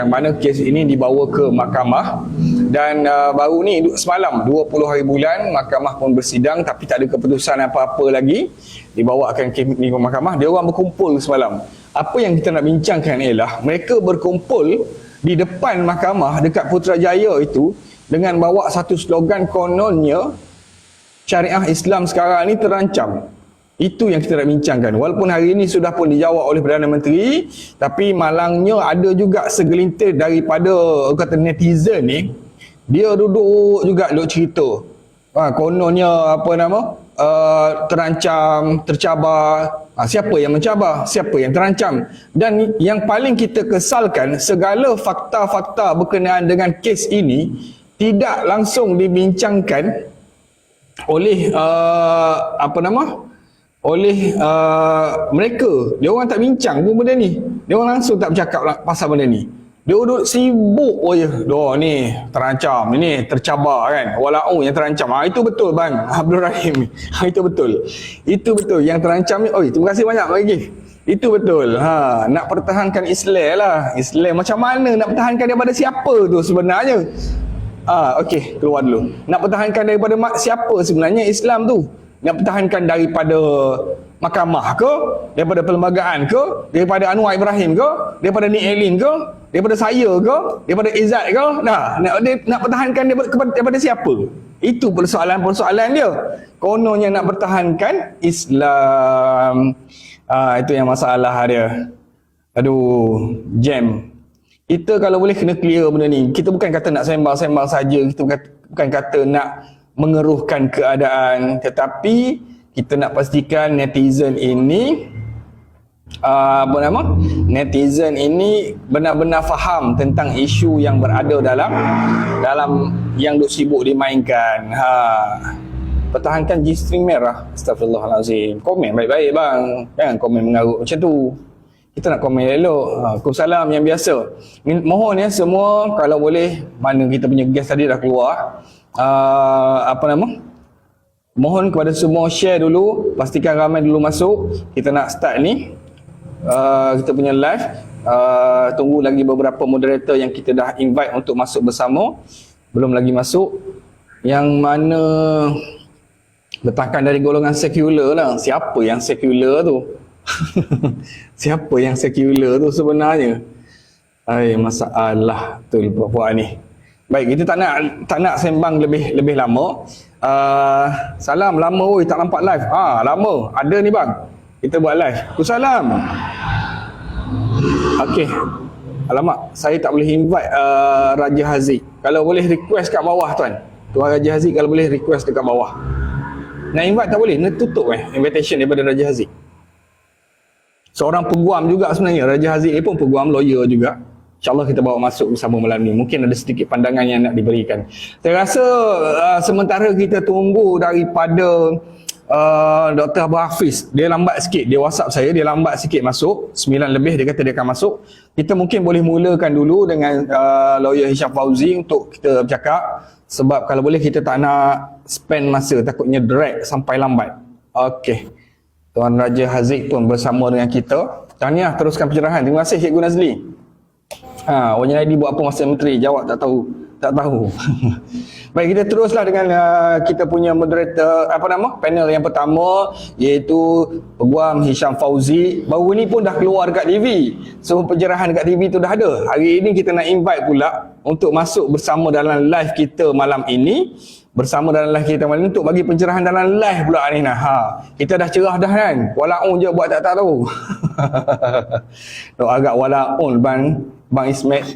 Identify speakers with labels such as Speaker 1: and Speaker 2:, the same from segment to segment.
Speaker 1: yang mana kes ini dibawa ke mahkamah dan baru ni semalam 20 hari bulan mahkamah pun bersidang tapi tak ada keputusan apa-apa lagi, dibawakan kes ni ke mahkamah. Dia orang berkumpul semalam. Apa yang kita nak bincangkan ialah mereka berkumpul di depan mahkamah dekat Putrajaya itu dengan bawa satu slogan kononnya syariah Islam sekarang ni terancam. Itu yang kita nak bincangkan. Walaupun hari ini sudah pun dijawab oleh Perdana Menteri, tapi malangnya ada juga segelintir daripada kata netizen ni, dia duduk juga duk cerita. Kononnya apa nama? Terancam, tercabar. Siapa yang mencabar? Siapa yang terancam? Dan yang paling kita kesalkan, segala fakta-fakta berkenaan dengan kes ini tidak langsung dibincangkan oleh oleh mereka. Dia orang tak bincang pun benda ni. Dia orang langsung tak bercakap pasal benda ni. Dia duduk sibuk je. Doh ni terancam, ini tercabar kan. Walau yang terancam. Itu betul bang Abdul Rahim. Itu betul. Itu betul yang terancam ni. Oi, terima kasih banyak bagi. Itu betul. Nak pertahankan Islam lah. Islam macam mana nak pertahankan daripada siapa tu sebenarnya? Okey, keluar dulu. Nak pertahankan daripada siapa sebenarnya Islam tu? Nak pertahankan daripada mahkamah ke, daripada perlembagaan ke, daripada Anwar Ibrahim ke, daripada Nik Elin ke, daripada saya ke, daripada Izzat ke? Nak pertahankan daripada siapa? Itu persoalan-persoalan dia. Kononnya nak pertahankan Islam. Itu yang masalah dia. Aduh, jam. Kita kalau boleh kena clear benda ni. Kita bukan kata nak sembang-sembang saja, kita bukan kata nak mengeruhkan keadaan, tetapi kita nak pastikan netizen ini netizen ini benar-benar faham tentang isu yang berada dalam yang duk sibuk dimainkan. Pertahankan G-string merah. Astagfirullahalazim. Komen baik-baik bang, jangan komen mengarut macam tu. Kita nak komen elok. Waalaikumsalam yang biasa. Mohon ya semua, kalau boleh, mana kita punya guest tadi dah keluar, mohon kepada semua share dulu, pastikan ramai dulu masuk. Kita nak start ni kita punya live. Tunggu lagi beberapa moderator yang kita dah invite untuk masuk bersama, belum lagi masuk, yang mana bertakan dari golongan sekular lah. Siapa yang sekular tu? Siapa yang sekular tu sebenarnya? Masalah tu puan ni. Baik, kita tak nak sembang lebih lama. Salam lama oi, tak nampak live. Lama. Ada ni bang. Kita buat live. Waalaikumsalam. Okey. Alamak, saya tak boleh invite Raja Haziq. Kalau boleh request kat bawah tuan. Tuan Raja Haziq kalau boleh request dekat bawah. Nak invite tak boleh, nak tutup invitation daripada Raja Haziq. Seorang peguam juga sebenarnya. Raja Haziq ni pun peguam, lawyer juga. InsyaAllah kita bawa masuk bersama malam ni. Mungkin ada sedikit pandangan yang nak diberikan. Saya rasa sementara kita tunggu daripada Dr. Abu Hafiz, dia lambat sikit. Dia WhatsApp saya, dia lambat sikit masuk. 9 lebih dia kata dia akan masuk. Kita mungkin boleh mulakan dulu dengan lawyer Hisham Fauzi untuk kita bercakap. Sebab kalau boleh kita tak nak spend masa, takutnya drag sampai lambat. Okey. Tuan Raja Haziq pun bersama dengan kita. Tahniah, teruskan pencerahan. Terima kasih Cikgu Nazli. Wajah ID buat apa masa menteri? Jawab tak tahu. Tak tahu. Baik, kita teruslah dengan kita punya moderator, panel yang pertama, iaitu Peguam Hisham Fauzi. Baru ni pun dah keluar dekat TV. So pencerahan dekat TV tu dah ada. Hari ini kita nak invite pula untuk masuk bersama dalam live kita malam ini. Bersama dalam live kita malam ni untuk bagi pencerahan dalam live pula ni nah. Kita dah cerah dah kan. Walaun je buat tak tahu. Agak walaun Bang Ismet.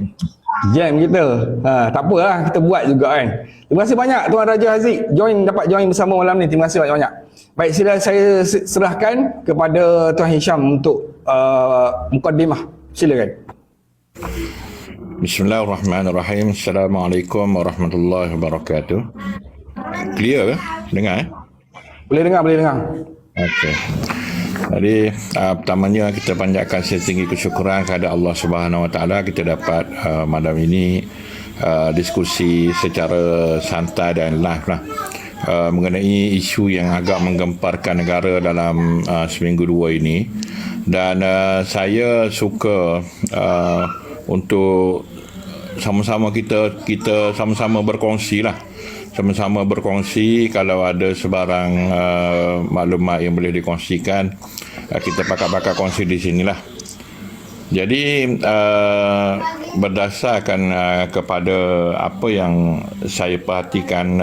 Speaker 1: Jam kita. Tak apalah, kita buat juga kan. Terima kasih banyak Tuan Raja Haziq dapat join bersama malam ni. Terima kasih banyak-banyak. Baik, saya serahkan kepada Tuan Hisham untuk mukaddimah. Silakan.
Speaker 2: Bismillahirrahmanirrahim. Assalamualaikum warahmatullahi wabarakatuh. Clear ke? Dengar
Speaker 1: Boleh dengar.
Speaker 2: Okey. Jadi pertamanya kita panjatkan setinggi kesyukuran kepada Allah Subhanahu Wa Taala kita dapat malam ini diskusi secara santai dan live lah mengenai isu yang agak menggemparkan negara dalam seminggu dua ini. Dan saya suka untuk sama-sama kita sama-sama berkongsi lah. Sama-sama berkongsi, kalau ada sebarang maklumat yang boleh dikongsikan, kita pakar-pakar kongsi di sinilah. Jadi berdasarkan kepada apa yang saya perhatikan,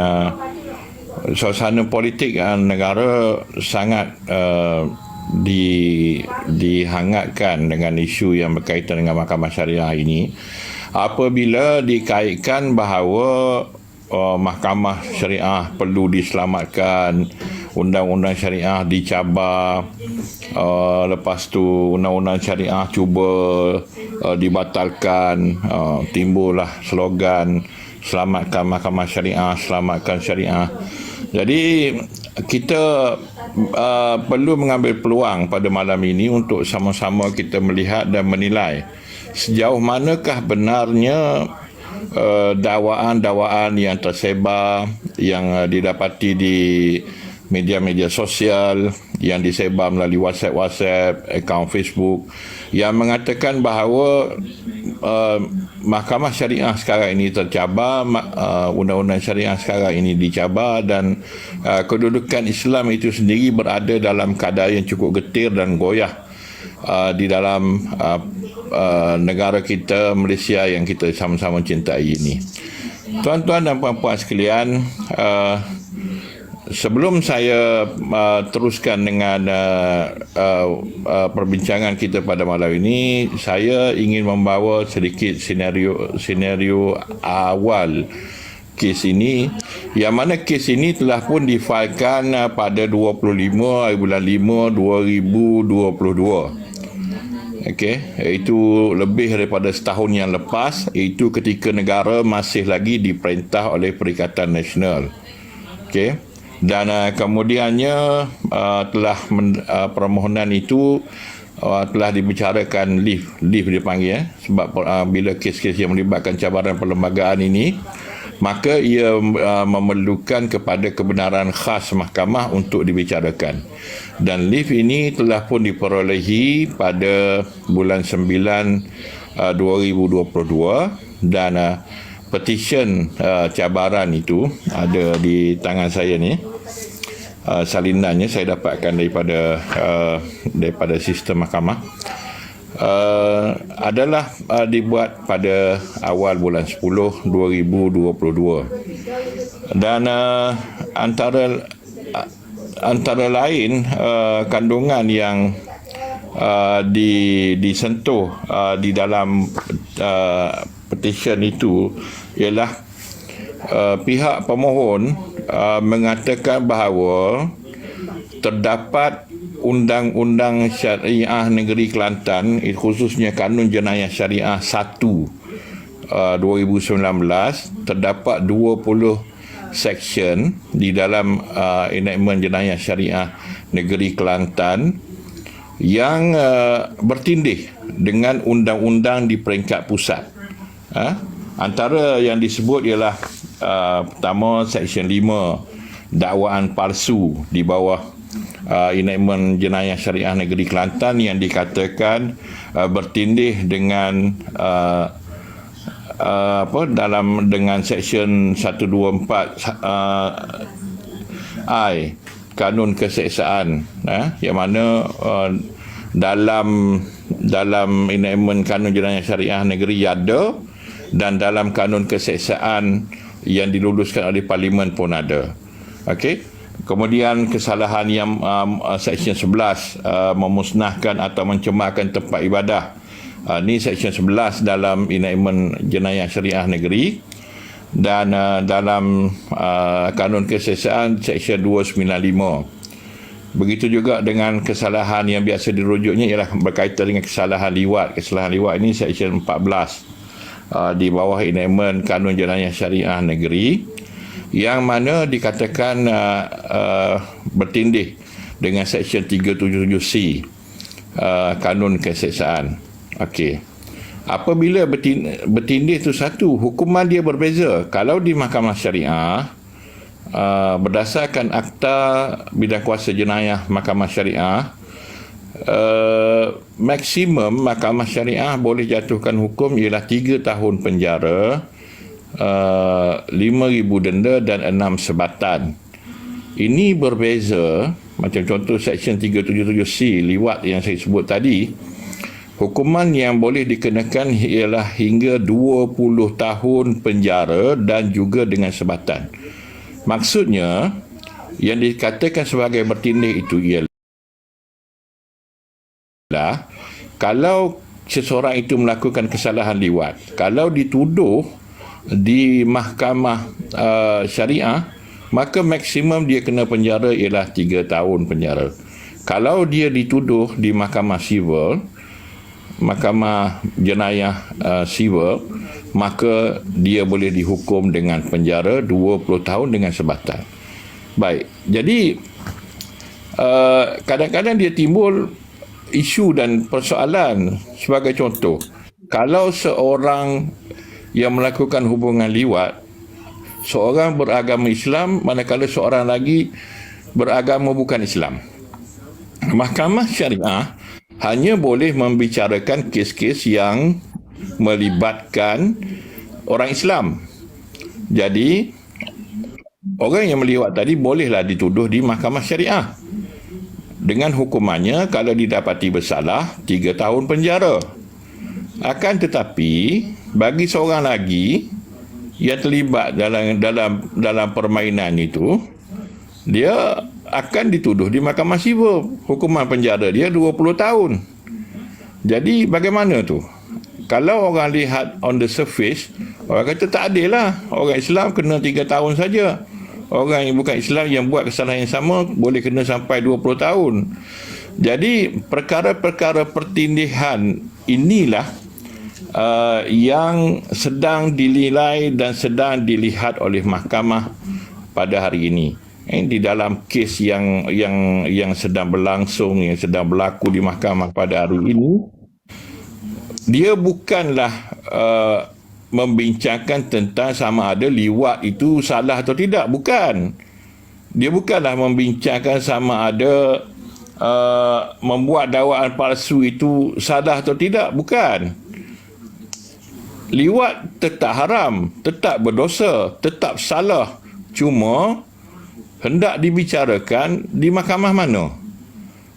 Speaker 2: suasana politik negara sangat dihangatkan dengan isu yang berkaitan dengan mahkamah syariah ini, apabila dikaitkan bahawa mahkamah syariah perlu diselamatkan, undang-undang syariah dicabar, lepas tu undang-undang syariah cuba dibatalkan, timbullah slogan selamatkan mahkamah syariah, selamatkan syariah. Jadi kita perlu mengambil peluang pada malam ini untuk sama-sama kita melihat dan menilai sejauh manakah benarnya dakwaan-dakwaan yang tersebar, yang didapati di media-media sosial, yang disebar melalui WhatsApp, akaun Facebook, yang mengatakan bahawa mahkamah syariah sekarang ini tercabar, undang-undang syariah sekarang ini dicabar, dan kedudukan Islam itu sendiri berada dalam keadaan yang cukup getir dan goyah di dalam negara kita, Malaysia, yang kita sama-sama cintai ini. Tuan-tuan dan puan-puan sekalian, sebelum saya teruskan dengan perbincangan kita pada malam ini, saya ingin membawa sedikit senario awal kes ini, yang mana kes ini telah pun difailkan pada 25 bulan 5 2022. Okey, itu lebih daripada setahun yang lepas, itu ketika negara masih lagi diperintah oleh Perikatan Nasional. Okey, dan kemudiannya permohonan itu telah dibicarakan lift dipanggil, sebab bila kes-kes yang melibatkan cabaran perlembagaan ini, maka ia memerlukan kepada kebenaran khas mahkamah untuk dibicarakan. Dan lift ini telah pun diperolehi pada bulan 9 2022, dan petisyen cabaran itu ada di tangan saya ni. Salinannya saya dapatkan daripada sistem mahkamah. Adalah dibuat pada awal bulan 10 2022, dan antara lain kandungan yang disentuh di dalam petisyen itu ialah pihak pemohon mengatakan bahawa terdapat Undang-Undang Syariah Negeri Kelantan, khususnya Kanun Jenayah Syariah 1 2019, terdapat 20 section di dalam enactment Jenayah Syariah Negeri Kelantan yang bertindih dengan undang-undang di peringkat pusat. Antara yang disebut ialah pertama, section 5, dakwaan palsu di bawah enactment Jenayah Syariah Negeri Kelantan, yang dikatakan bertindih dengan dengan section 124 I Kanun Keseksaan, yang mana dalam enactment Kanun Jenayah Syariah Negeri ada, dan dalam Kanun Keseksaan yang diluluskan oleh Parlimen pun ada. Okey. Kemudian kesalahan yang section 11, memusnahkan atau mencemarkan tempat ibadah. Ini section 11 dalam enactment Jenayah Syariah Negeri, dan dalam Kanun Keseksaan section 295. Begitu juga dengan kesalahan yang biasa dirujuknya ialah berkaitan dengan kesalahan liwat. Kesalahan liwat ini section 14 di bawah enactment Kanun Jenayah Syariah Negeri, yang mana dikatakan bertindih dengan section 377C Kanun Keseksaan. Okey. Apabila bertindih itu satu, hukuman dia berbeza. Kalau di mahkamah syariah, berdasarkan Akta Bidang Kuasa Jenayah Mahkamah Syariah, maksimum mahkamah syariah boleh jatuhkan hukum ialah 3 tahun penjara, 5,000 denda dan 6 sebatan. Ini berbeza, macam contoh Seksyen 377C liwat yang saya sebut tadi. Hukuman yang boleh dikenakan ialah hingga 20 tahun penjara dan juga dengan sebatan. Maksudnya, yang dikatakan sebagai bertindih itu ialah kalau seseorang itu melakukan kesalahan liwat, kalau dituduh di mahkamah syariah, maka maksimum dia kena penjara ialah 3 tahun penjara. Kalau dia dituduh di mahkamah sivil, mahkamah jenayah sivil, maka dia boleh dihukum dengan penjara 20 tahun dengan sebatan. Baik, jadi kadang-kadang dia timbul isu dan persoalan. Sebagai contoh, kalau seorang yang melakukan hubungan liwat, seorang beragama Islam manakala seorang lagi beragama bukan Islam, mahkamah syariah hanya boleh membicarakan kes-kes yang melibatkan orang Islam. Jadi orang yang meliwat tadi bolehlah dituduh di mahkamah syariah dengan hukumannya kalau didapati bersalah 3 tahun penjara. Akan tetapi bagi seorang lagi yang terlibat dalam permainan itu, dia akan dituduh di mahkamah sivil. Hukuman penjara dia 20 tahun. Jadi bagaimana tu? Kalau orang lihat on the surface, orang kata tak adil lah. Orang Islam kena 3 tahun saja. Orang yang bukan Islam yang buat kesalahan yang sama boleh kena sampai 20 tahun. Jadi perkara-perkara pertindihan inilah yang sedang dinilai dan sedang dilihat oleh mahkamah pada hari ini. Di dalam kes yang sedang berlangsung, yang sedang berlaku di mahkamah pada hari ini, dia bukanlah membincangkan tentang sama ada liwat itu salah atau tidak. Bukan. Dia bukanlah membincangkan sama ada membuat dakwaan palsu itu salah atau tidak. Bukan. Liwat tetap haram, tetap berdosa, tetap salah. Cuma hendak dibicarakan di mahkamah mana?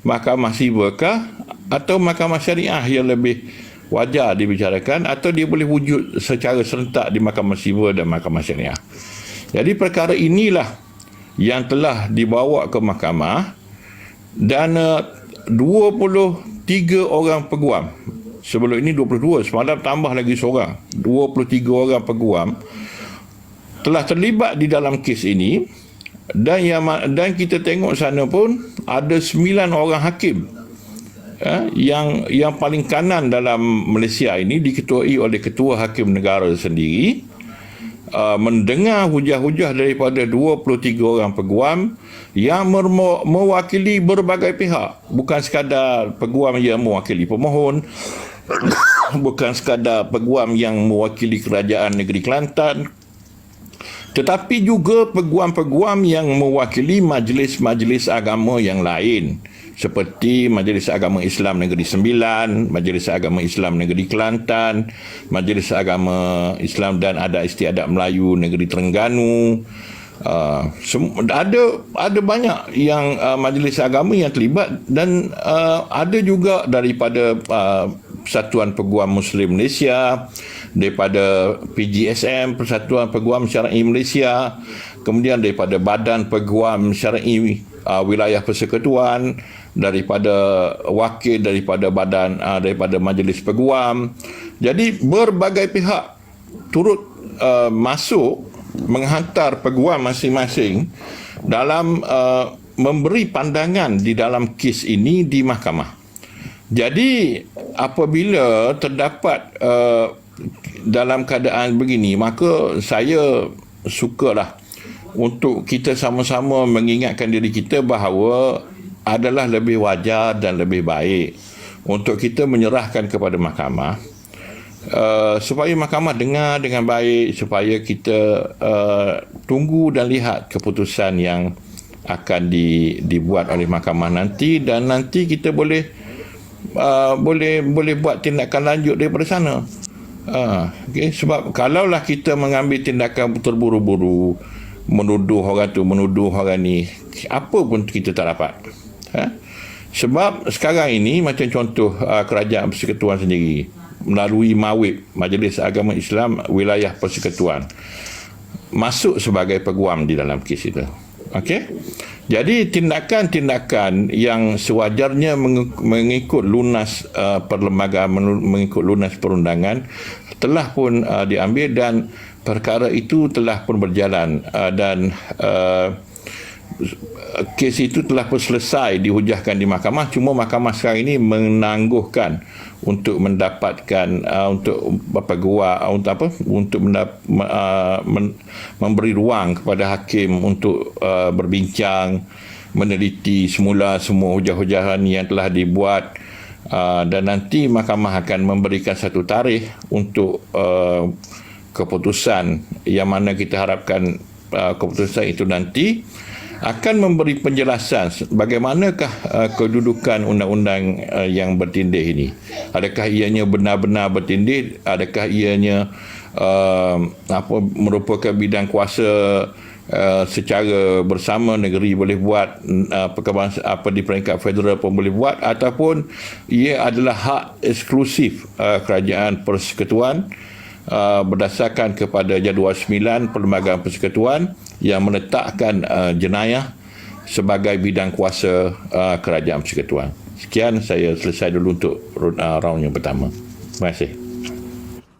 Speaker 2: Mahkamah sivil kah atau mahkamah syariah yang lebih wajar dibicarakan, atau dia boleh wujud secara serentak di mahkamah sivil dan mahkamah syariah? Jadi perkara inilah yang telah dibawa ke mahkamah dan 23 orang peguam. Sebelum ini 22, semalam tambah lagi seorang. 23 orang peguam telah terlibat di dalam kes ini, dan kita tengok sana pun ada 9 orang hakim yang paling kanan dalam Malaysia ini diketuai oleh ketua hakim negara sendiri, mendengar hujah-hujah daripada 23 orang peguam yang mewakili berbagai pihak. Bukan sekadar peguam yang mewakili pemohon, bukan sekadar peguam yang mewakili kerajaan negeri Kelantan, tetapi juga peguam-peguam yang mewakili majlis-majlis agama yang lain, seperti Majlis Agama Islam Negeri Sembilan, Majlis Agama Islam Negeri Kelantan, Majlis Agama Islam dan Adat Istiadat Melayu Negeri Terengganu. Ada banyak yang majlis agama yang terlibat, dan ada juga daripada Persatuan Peguam Muslim Malaysia, daripada PGSM, Persatuan Peguam Syar'i Malaysia, kemudian daripada Badan Peguam Syar'i Wilayah Persekutuan, daripada wakil daripada badan daripada Majlis Peguam. Jadi berbagai pihak turut masuk menghantar peguam masing-masing dalam memberi pandangan di dalam kes ini di mahkamah. Jadi apabila terdapat dalam keadaan begini, maka saya sukalah untuk kita sama-sama mengingatkan diri kita bahawa adalah lebih wajar dan lebih baik untuk kita menyerahkan kepada mahkamah, supaya mahkamah dengar dengan baik, supaya kita tunggu dan lihat keputusan yang akan dibuat oleh mahkamah nanti, dan nanti kita boleh boleh buat tindakan lanjut daripada sana. Okay. Sebab kalaulah kita mengambil tindakan terburu-buru, menuduh orang tu, menuduh orang ni, apa pun kita tak dapat. Sebab sekarang ini macam contoh Kerajaan Persekutuan sendiri melalui MAWIP, Majlis Agama Islam Wilayah Persekutuan, masuk sebagai peguam di dalam kes itu. Okey. Jadi tindakan-tindakan yang sewajarnya mengikut lunas perlembagaan, mengikut lunas perundangan telah pun diambil, dan perkara itu telah pun berjalan, dan kes itu telah pun selesai dihujahkan di mahkamah. Cuma mahkamah sekarang ini menangguhkan untuk mendapatkan untuk memberi ruang kepada hakim untuk berbincang, meneliti semula semua hujah-hujahan yang telah dibuat, dan nanti mahkamah akan memberikan satu tarikh untuk keputusan, yang mana kita harapkan keputusan itu nanti akan memberi penjelasan bagaimanakah kedudukan undang-undang yang bertindih ini. Adakah ianya benar-benar bertindih? Adakah ianya merupakan bidang kuasa secara bersama, negeri boleh buat, di peringkat federal pun boleh buat, ataupun ia adalah hak eksklusif Kerajaan Persekutuan berdasarkan kepada jadual 9 Perlembagaan Persekutuan yang meletakkan jenayah sebagai bidang kuasa Kerajaan Persekutuan. Sekian, saya selesai dulu untuk round yang pertama. Terima kasih.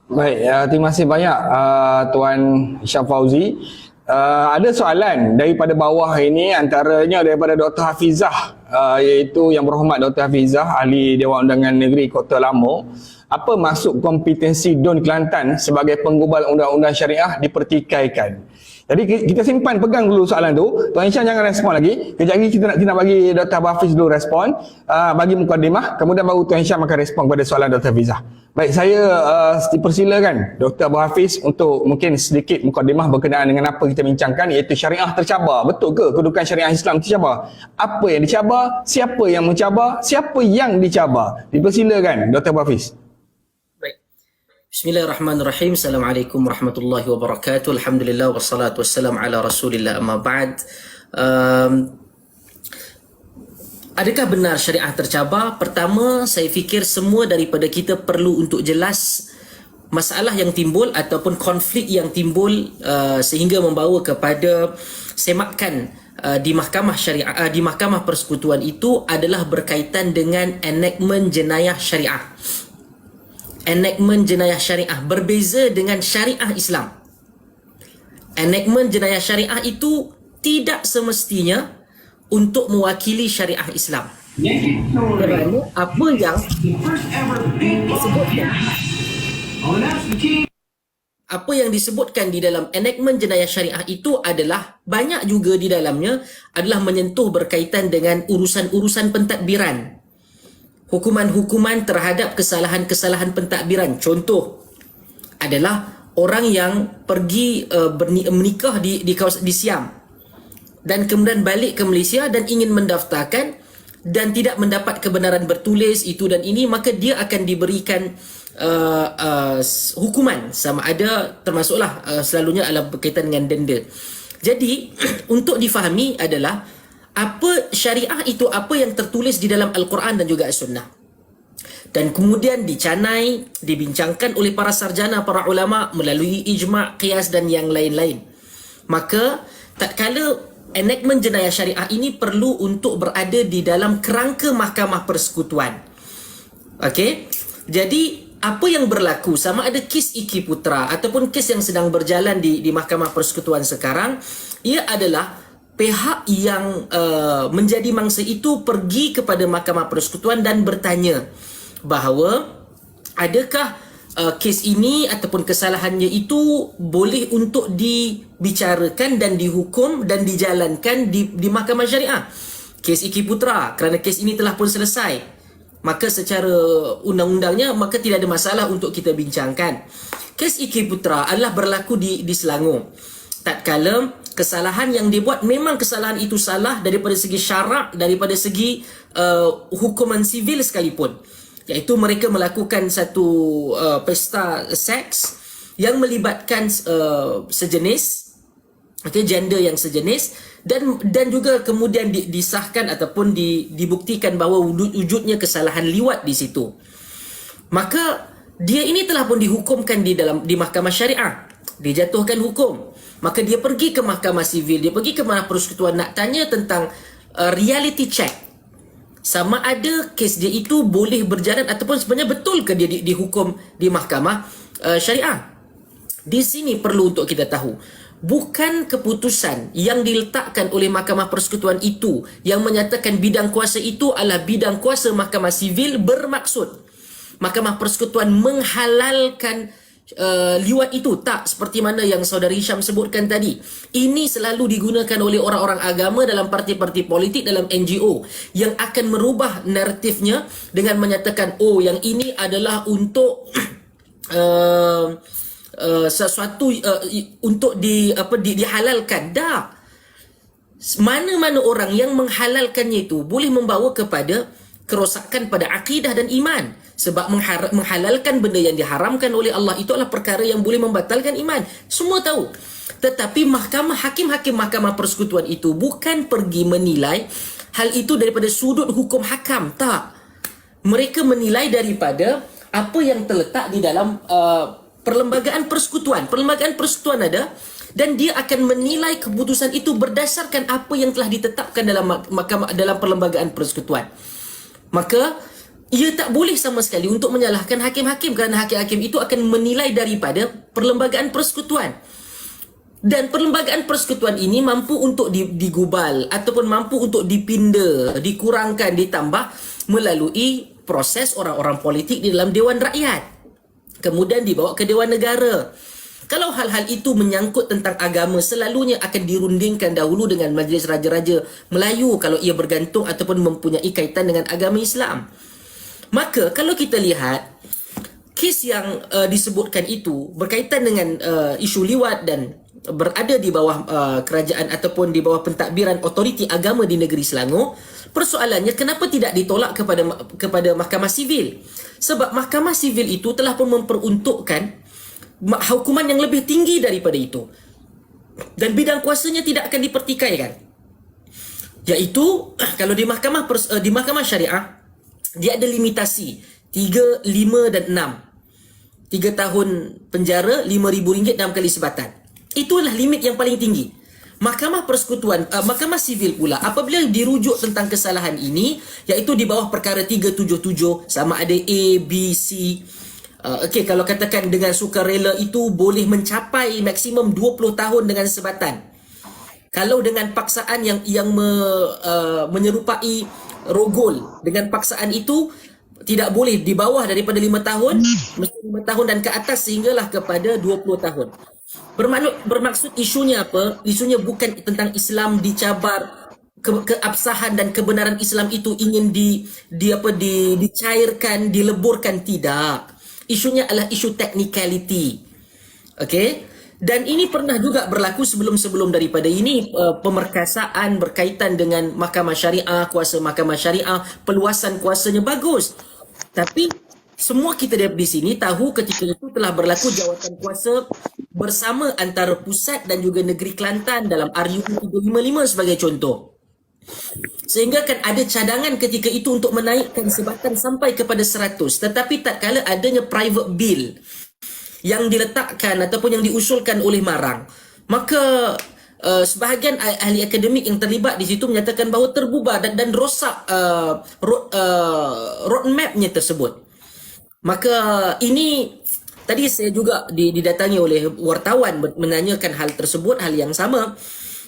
Speaker 1: Baik, terima kasih banyak Tuan Syah Fauzi. Ada soalan daripada bawah ini, antaranya daripada Dr. Hafizah, iaitu Yang Berhormat Dr. Hafizah, Ahli Dewan Undangan Negeri Kota Lahore. Apa maksud kompetensi DUN Kelantan sebagai penggubal undang-undang syariah dipertikaikan? Jadi kita simpan, pegang dulu soalan tu. Tuan Hisham jangan respon lagi. Kejap lagi kita nak bagi Dr. Hafiz dulu respon, bagi mukadimah, kemudian baru Tuan Hisham akan respon kepada soalan Dr. Hafizah. Baik, saya dipersilakan Dr. Abu Hafiz untuk mungkin sedikit mukadimah berkenaan dengan apa kita bincangkan, iaitu syariah tercabar. Betul ke kedudukan syariah Islam tercabar? Apa yang dicabar? Siapa yang mencabar? Siapa yang dicabar? Dipersilakan Dr. Abu Hafiz.
Speaker 3: Bismillahirrahmanirrahim. Assalamualaikum warahmatullahi wabarakatuh. Alhamdulillah wassalatu wassalamu ala Rasulillah, amma ba'd. Adakah benar syariah tercabar? Pertama, saya fikir semua daripada kita perlu untuk jelas masalah yang timbul ataupun konflik yang timbul sehingga membawa kepada semakan di mahkamah syariah, di mahkamah persekutuan itu adalah berkaitan dengan enactment jenayah syariah. Enactment jenayah syariah berbeza dengan syariah Islam. Enactment jenayah syariah itu tidak semestinya untuk mewakili syariah Islam. Kerana apa yang disebutkan, apa yang disebutkan di dalam enactment jenayah syariah itu adalah banyak juga di dalamnya adalah menyentuh berkaitan dengan urusan-urusan pentadbiran. Hukuman-hukuman terhadap kesalahan-kesalahan pentadbiran. Contoh adalah orang yang pergi menikah di Siam dan kemudian balik ke Malaysia dan ingin mendaftarkan dan tidak mendapat kebenaran bertulis itu dan ini, maka dia akan diberikan hukuman, sama ada termasuklah selalunya adalah berkaitan dengan denda. Jadi untuk difahami adalah apa syariah itu, apa yang tertulis di dalam Al-Quran dan juga As-Sunnah, dan kemudian dicanai, dibincangkan oleh para sarjana, para ulama melalui ijma', qiyas dan yang lain-lain. Maka tatkala enactment jenayah syariah ini perlu untuk berada di dalam kerangka mahkamah persekutuan. Okey, jadi apa yang berlaku, sama ada kes Iki Putra ataupun kes yang sedang berjalan di mahkamah persekutuan sekarang, ia adalah pihak yang menjadi mangsa itu pergi kepada mahkamah persekutuan dan bertanya bahawa adakah kes ini ataupun kesalahannya itu boleh untuk dibicarakan dan dihukum dan dijalankan di mahkamah syariah. Kes Iki Putra, kerana kes ini telah pun selesai, maka secara undang-undangnya maka tidak ada masalah untuk kita bincangkan. Kes Iki Putra adalah berlaku di Selangor. Tatkala kesalahan yang dibuat memang kesalahan itu salah daripada segi syarak, daripada segi hukuman sivil sekalipun, iaitu mereka melakukan satu pesta seks yang melibatkan sejenis, gender yang sejenis, dan juga kemudian disahkan ataupun dibuktikan bahawa wujudnya kesalahan liwat di situ. Maka dia ini telah pun dihukumkan di mahkamah syariah, dijatuhkan hukum. Maka dia pergi ke mahkamah sivil, dia pergi ke mahkamah persekutuan nak tanya tentang reality check, sama ada kes dia itu boleh berjalan ataupun sebenarnya betul ke dia dihukum di mahkamah syariah. Di sini perlu untuk kita tahu, bukan keputusan yang diletakkan oleh mahkamah persekutuan itu yang menyatakan bidang kuasa itu adalah bidang kuasa mahkamah sivil bermaksud mahkamah persekutuan menghalalkan liwat itu. Tak, seperti mana yang saudari Hisham sebutkan tadi. Ini selalu digunakan oleh orang-orang agama dalam parti-parti politik, dalam NGO, yang akan merubah naratifnya dengan menyatakan, oh yang ini adalah untuk sesuatu untuk dihalalkan. Dah, mana-mana orang yang menghalalkannya itu boleh membawa kepada kerosakan pada akidah dan iman. Sebab menghalalkan benda yang diharamkan oleh Allah itu adalah perkara yang boleh membatalkan iman. Semua tahu. Tetapi hakim-hakim mahkamah persekutuan itu bukan pergi menilai hal itu daripada sudut hukum hakam. Tak. Mereka menilai daripada apa yang terletak di dalam perlembagaan persekutuan. Perlembagaan persekutuan ada, dan dia akan menilai keputusan itu berdasarkan apa yang telah ditetapkan dalam perlembagaan persekutuan. Maka ia tak boleh sama sekali untuk menyalahkan hakim-hakim, kerana hakim-hakim itu akan menilai daripada perlembagaan persekutuan. Dan perlembagaan persekutuan ini mampu untuk digubal ataupun mampu untuk dipinda, dikurangkan, ditambah melalui proses orang-orang politik di dalam Dewan Rakyat, kemudian dibawa ke Dewan Negara. Kalau hal-hal itu menyangkut tentang agama, selalunya akan dirundingkan dahulu dengan Majlis Raja-Raja Melayu kalau ia bergantung ataupun mempunyai kaitan dengan agama Islam. Maka kalau kita lihat kes yang disebutkan itu berkaitan dengan isu liwat dan berada di bawah kerajaan ataupun di bawah pentadbiran otoriti agama di negeri Selangor, persoalannya kenapa tidak ditolak kepada mahkamah sivil? Sebab mahkamah sivil itu telah pun memperuntukkan hukuman yang lebih tinggi daripada itu, dan bidang kuasanya tidak akan dipertikaikan. Iaitu kalau di mahkamah syariah, dia ada limitasi 3, 5 dan 6. 3 tahun penjara, RM5,000 dalam kali sebatan. Itulah limit yang paling tinggi. Mahkamah persekutuan, mahkamah sivil pula, apabila dirujuk tentang kesalahan ini, iaitu di bawah perkara 377, sama ada A, B, C. Kalau katakan dengan sukarela itu boleh mencapai maksimum 20 tahun dengan sebatan. Kalau dengan paksaan yang menyerupai rogol, dengan paksaan itu tidak boleh di bawah daripada 5 tahun, mesti 5 tahun dan ke atas sehinggalah kepada 20 tahun. Bermaksud isunya apa? Isunya bukan tentang Islam dicabar, keabsahan dan kebenaran Islam itu ingin dicairkan, dileburkan, tidak. Isunya adalah isu technicality. Okey? Dan ini pernah juga berlaku sebelum-sebelum daripada ini, pemerkasaan berkaitan dengan mahkamah syariah, kuasa mahkamah syariah, peluasan kuasanya bagus. Tapi semua kita di sini tahu ketika itu telah berlaku jawatan kuasa bersama antara pusat dan juga negeri Kelantan dalam RUU 355 sebagai contoh. Sehingga kan ada cadangan ketika itu untuk menaikkan sebatan sampai kepada 100. Tetapi tak kala adanya private bill yang diletakkan ataupun yang diusulkan oleh Marang, maka sebahagian ahli akademik yang terlibat di situ menyatakan bahawa terbubar dan rosak roadmapnya tersebut. Maka ini tadi saya juga didatangi oleh wartawan menanyakan hal tersebut, hal yang sama.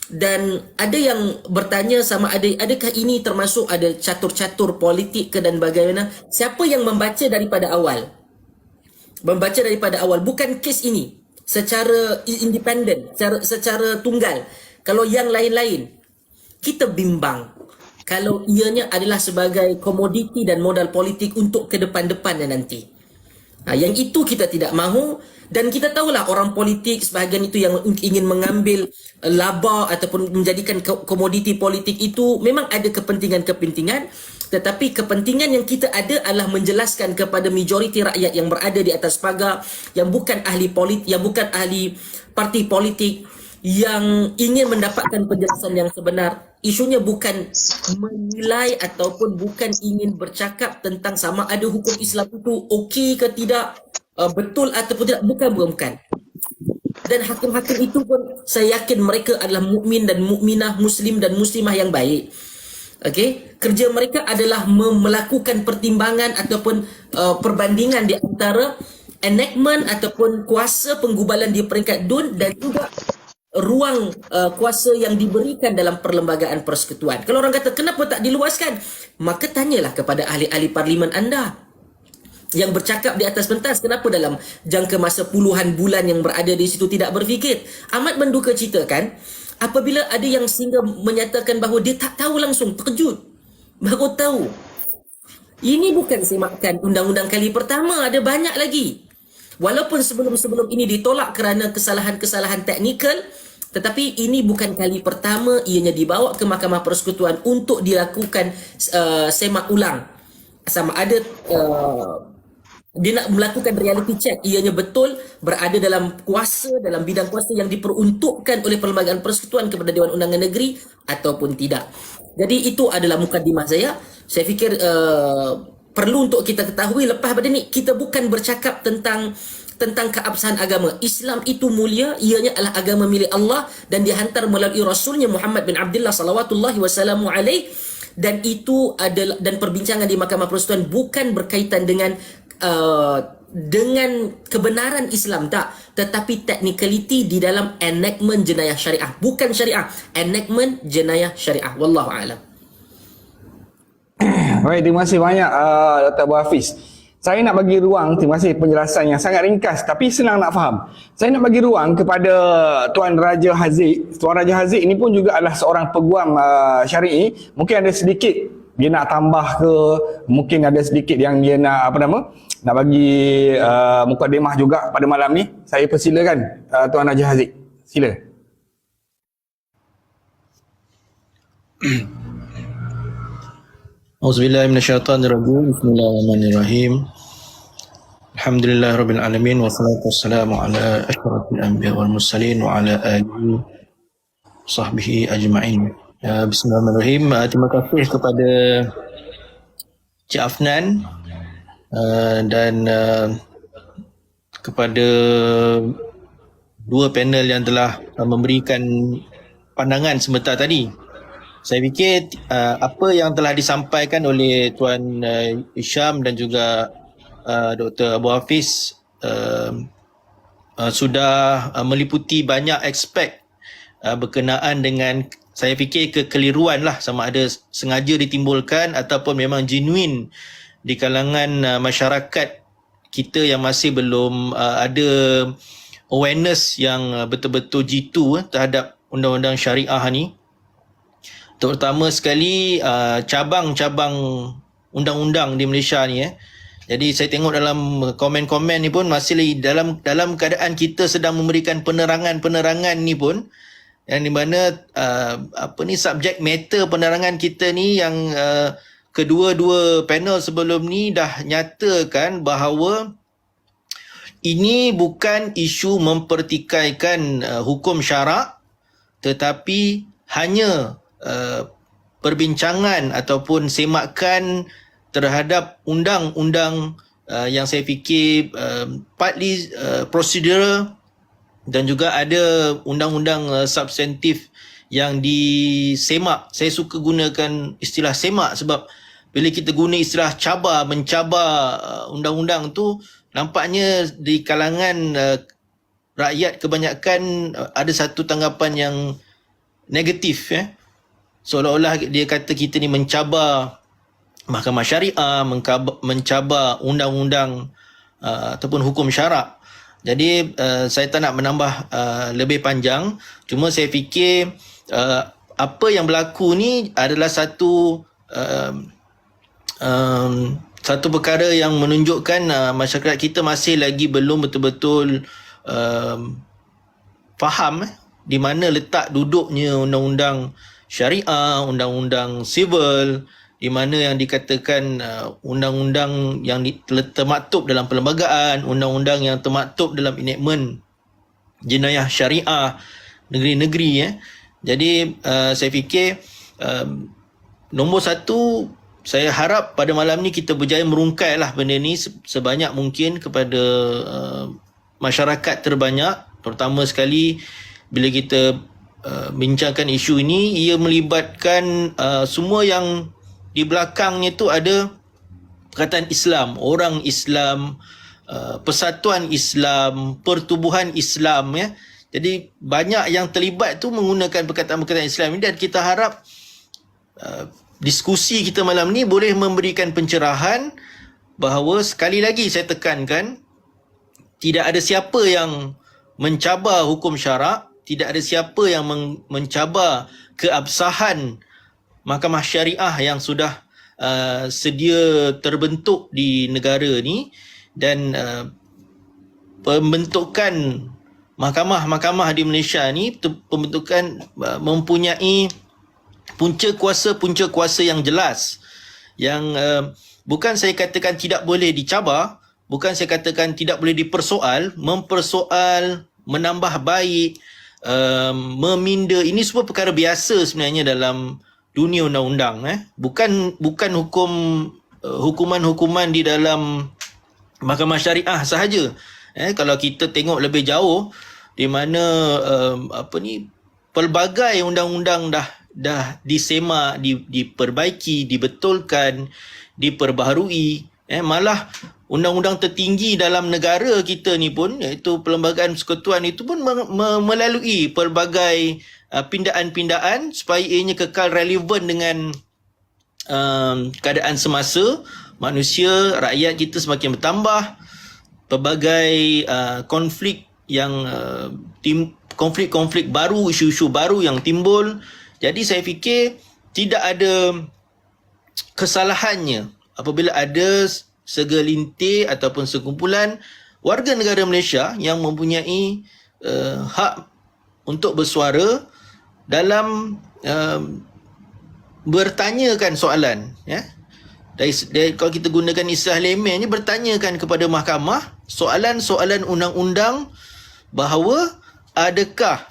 Speaker 3: Dan ada yang bertanya sama adakah ini termasuk ada catur-catur politik ke dan bagaimana. Siapa yang membaca daripada awal? Membaca daripada awal, bukan kes ini secara independen, secara tunggal. Kalau yang lain-lain, kita bimbang kalau ianya adalah sebagai komoditi dan modal politik untuk ke depan-depannya nanti. Yang itu kita tidak mahu, dan kita tahulah orang politik sebahagian itu yang ingin mengambil laba ataupun menjadikan komoditi politik itu memang ada kepentingan-kepentingan, tetapi kepentingan yang kita ada adalah menjelaskan kepada majoriti rakyat yang berada di atas pagar, yang bukan ahli politik, yang bukan ahli parti politik, yang ingin mendapatkan penjelasan yang sebenar. Isunya bukan menilai ataupun bukan ingin bercakap tentang sama ada hukum Islam itu okey ke tidak, betul ataupun tidak, bukan. Dan hakim-hakim itu pun saya yakin mereka adalah mukmin dan mukminah, muslim dan muslimah yang baik. Okey, kerja mereka adalah melakukan pertimbangan ataupun perbandingan di antara enactment ataupun kuasa penggubalan di peringkat DUN dan juga ruang kuasa yang diberikan dalam perlembagaan persekutuan. Kalau orang kata kenapa tak diluaskan, maka tanyalah kepada ahli-ahli parlimen anda yang bercakap di atas pentas, kenapa dalam jangka masa puluhan bulan yang berada di situ tidak berfikir. Amat menduka cita kan, apabila ada yang sehingga menyatakan bahawa dia tak tahu langsung, terkejut, baru tahu. Ini bukan semakan undang-undang kali pertama, ada banyak lagi. Walaupun sebelum-sebelum ini ditolak kerana kesalahan-kesalahan teknikal, tetapi ini bukan kali pertama ianya dibawa ke Mahkamah Persekutuan untuk dilakukan semak ulang. Sama ada dia nak melakukan reality check, ianya betul berada dalam kuasa, dalam bidang kuasa yang diperuntukkan oleh Perlembagaan Persekutuan kepada Dewan Undangan Negeri ataupun tidak. Jadi itu adalah mukadimah saya. Saya fikir perlu untuk kita ketahui, lepas pada ni kita bukan bercakap tentang keabsahan agama. Islam itu mulia, ianya adalah agama milik Allah dan dihantar melalui Rasulnya Muhammad bin Abdullah salawatullahi wasallamu alaih, dan itu adalah, dan perbincangan di Mahkamah Persekutuan bukan berkaitan dengan kebenaran Islam, tak, tetapi technicality di dalam enactment jenayah syariah, bukan syariah, enactment jenayah syariah. Wallahu a'lam.
Speaker 1: Baik, terima kasih banyak Dr. Abu Hafiz. Saya nak bagi ruang, terima kasih penjelasan yang sangat ringkas tapi senang nak faham. Saya nak bagi ruang kepada Tuan Raja Haziq. Tuan Raja Haziq ini pun juga adalah seorang peguam syari'i. Mungkin ada sedikit dia nak tambah ke, mungkin ada sedikit yang dia nak nak bagi mukadimah juga pada malam ni. Saya persilakan Tuan Raja Haziq. Sila.
Speaker 4: Auzubillahi minasyaitonirrajim. Bismillahirrahmanirrahim. Alhamdulillahirabbil alamin wassalatu wassalamu ala asyrafil anbiya wal mursalin wa ala alihi sahbihi ajma'in. Bismillahirrahmanirrahim. Terima kasih kepada Cik Afnan dan kepada dua panel yang telah memberikan pandangan sebentar tadi. Saya fikir apa yang telah disampaikan oleh Tuan Hisham dan juga Dr. Abu Hafiz sudah meliputi banyak aspek berkenaan dengan, saya fikir, kekeliruan lah, sama ada sengaja ditimbulkan ataupun memang genuine di kalangan masyarakat kita yang masih belum ada awareness yang betul-betul jitu terhadap undang-undang syariah ni. Terutama sekali cabang-cabang undang-undang di Malaysia ni. Jadi saya tengok dalam komen-komen ni pun masih lagi dalam keadaan kita sedang memberikan penerangan ni pun, yang di mana subjek matter penerangan kita ni yang kedua-dua panel sebelum ni dah nyatakan bahawa ini bukan isu mempertikaikan hukum syarak, tetapi hanya perbincangan ataupun semakan terhadap undang-undang yang saya fikir partly procedural dan juga ada undang-undang substantif yang disemak. Saya suka gunakan istilah semak sebab bila kita guna istilah mencabar undang-undang tu, nampaknya di kalangan rakyat kebanyakan ada satu tanggapan yang negatif, seolah-olah dia kata kita ni mencabar mahkamah syariah, mencabar undang-undang ataupun hukum syarak. Jadi saya tak nak menambah lebih panjang, cuma saya fikir apa yang berlaku ni adalah satu satu perkara yang menunjukkan masyarakat kita masih lagi belum betul-betul faham di mana letak duduknya undang-undang syariah, undang-undang sivil, di mana yang dikatakan undang-undang yang termaktub dalam perlembagaan, undang-undang yang termaktub dalam enactment jenayah syariah negeri-negeri. Jadi saya fikir nombor satu, saya harap pada malam ni kita berjaya merungkailah benda ni sebanyak mungkin kepada masyarakat terbanyak, terutama sekali bila kita bincangkan isu ini. Ia melibatkan semua yang di belakangnya tu ada perkataan Islam, orang Islam, persatuan Islam, pertubuhan Islam, ya. Jadi banyak yang terlibat tu menggunakan perkataan-perkataan Islam ini, dan kita harap diskusi kita malam ni boleh memberikan pencerahan bahawa, sekali lagi saya tekankan, tidak ada siapa yang mencabar hukum syarak, tidak ada siapa yang mencabar keabsahan mahkamah syariah yang sudah sedia terbentuk di negara ni, dan pembentukan mahkamah-mahkamah di Malaysia ni pembentukan mempunyai punca kuasa yang jelas, yang bukan saya katakan tidak boleh dicabar, bukan saya katakan tidak boleh dipersoal, mempersoal, menambah baik, meminda, ini semua perkara biasa sebenarnya dalam dunia undang-undang. Bukan hukuman-hukuman di dalam mahkamah syariah sahaja. Kalau kita tengok lebih jauh, di mana pelbagai undang-undang dah disemak, diperbaiki, dibetulkan, diperbaharui. Malah undang-undang tertinggi dalam negara kita ni pun, iaitu Perlembagaan Persekutuan, itu pun melalui pelbagai pindaan-pindaan supaya ianya kekal relevan dengan keadaan semasa. Manusia, rakyat kita semakin bertambah, pelbagai konflik yang konflik baru, isu-isu baru yang timbul. Jadi saya fikir tidak ada kesalahannya apabila ada segelintir ataupun sekumpulan warga negara Malaysia yang mempunyai hak untuk bersuara dalam bertanyakan soalan, ya. Dari kalau kita gunakan istilah layman ni, bertanyakan kepada mahkamah soalan-soalan undang-undang bahawa adakah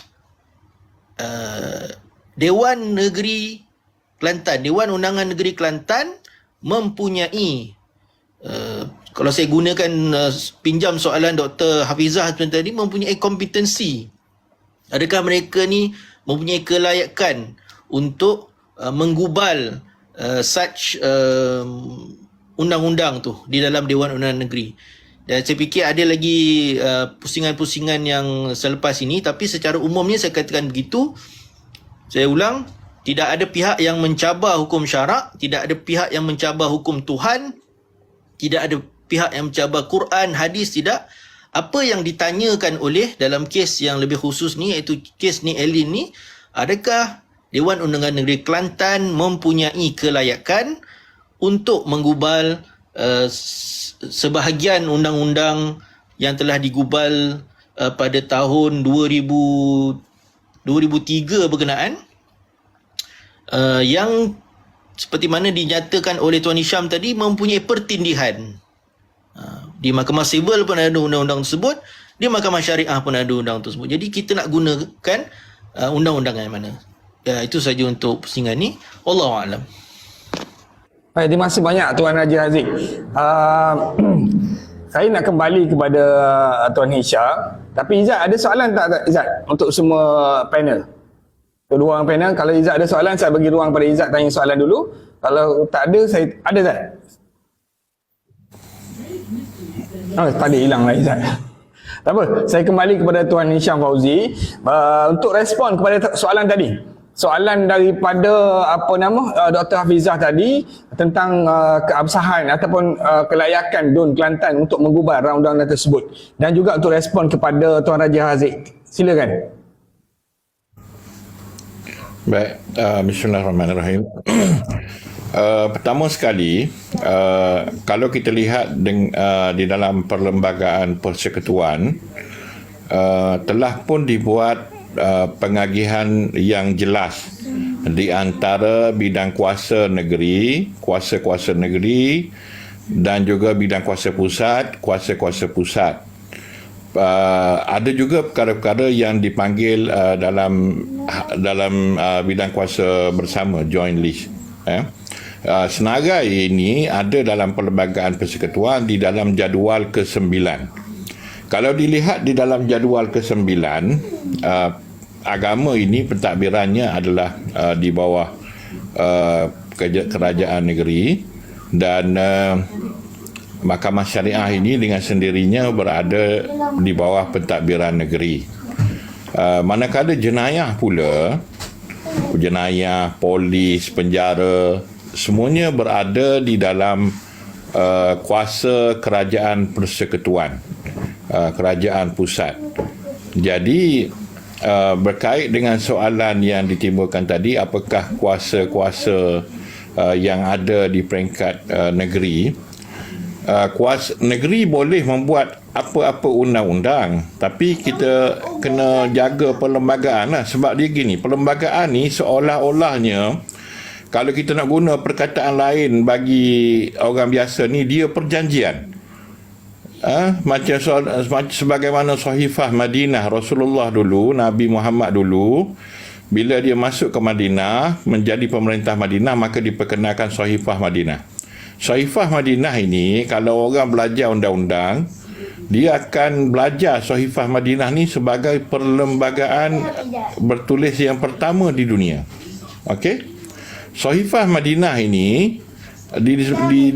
Speaker 4: Dewan Negeri Kelantan, Dewan Undangan Negeri Kelantan mempunyai, kalau saya gunakan pinjam soalan Dr. Hafizah tadi, mempunyai kompetensi. Adakah mereka ni mempunyai kelayakan untuk menggubal such undang-undang tu di dalam Dewan Undangan Negeri. Dan saya fikir ada lagi pusingan-pusingan yang selepas ini, tapi secara umumnya saya katakan begitu. Saya ulang, tidak ada pihak yang mencabar hukum syarak, tidak ada pihak yang mencabar hukum Tuhan, tidak ada pihak yang mencabar Quran, hadis, tidak. Apa yang ditanyakan oleh dalam kes yang lebih khusus ni, iaitu kes ni Elin ni, adakah Dewan Undangan Negeri Kelantan mempunyai kelayakan untuk menggubal sebahagian undang-undang yang telah digubal pada tahun 2003 berkenaan, yang seperti mana dinyatakan oleh Tuan Hisham tadi, mempunyai pertindihan. Di Mahkamah Sivil pun ada undang-undang tersebut, di Mahkamah Syariah pun ada undang tersebut. Jadi kita nak gunakan undang-undang yang mana. Ya, itu saja untuk pusingan ni. Wallahualam.
Speaker 1: Baik, terima kasih banyak Tuan Haji Haziq. Saya nak kembali kepada Tuan Hisham. Tapi Izzat, ada soalan tak Izzat untuk semua panel? Kedua orang panel, kalau Izzat ada soalan, saya bagi ruang pada Izzat tanya soalan dulu. Kalau tak ada, saya ada Izzat? Tadi hilang lah Izzat. Tak apa, saya kembali kepada Tuan Hisham Fauzi untuk respon kepada soalan tadi. Soalan daripada Dr. Hafizah tadi tentang keabsahan ataupun kelayakan DUN Kelantan untuk menggubal undang-undang tersebut, dan juga untuk respon kepada Tuan Raja Haziq. Silakan.
Speaker 2: Baik, bismillahirrahmanirrahim. Pertama sekali, kalau kita lihat di dalam perlembagaan persekutuan, telah pun dibuat pengagihan yang jelas di antara bidang kuasa negeri, kuasa-kuasa negeri dan juga bidang kuasa pusat, kuasa-kuasa pusat. Ada juga perkara-perkara yang dipanggil dalam bidang kuasa bersama, joint list. Senarai ini ada dalam perlembagaan persekutuan di dalam jadual ke-9. Kalau dilihat di dalam jadual ke-9, agama ini pentadbirannya adalah di bawah kerajaan negeri, dan Mahkamah Syariah ini dengan sendirinya berada di bawah pentadbiran negeri. Manakala jenayah pula, jenayah, polis, penjara, semuanya berada di dalam kuasa kerajaan persekutuan, kerajaan pusat. Jadi berkait dengan soalan yang ditimbulkan tadi, apakah kuasa-kuasa yang ada di peringkat negeri, kuasa negeri boleh membuat apa-apa undang-undang, tapi kita kena jaga perlembagaan lah. Sebab dia gini, perlembagaan ni seolah-olahnya, kalau kita nak guna perkataan lain bagi orang biasa ni, dia perjanjian. Macam sebagaimana Sahifah Madinah Rasulullah dulu, Nabi Muhammad dulu, bila dia masuk ke Madinah, menjadi pemerintah Madinah, maka diperkenalkan Sahifah Madinah. Sahifah Madinah ini, kalau orang belajar undang-undang, dia akan belajar Sahifah Madinah ni sebagai perlembagaan bertulis yang pertama di dunia. Okey? Sahifah Madinah ini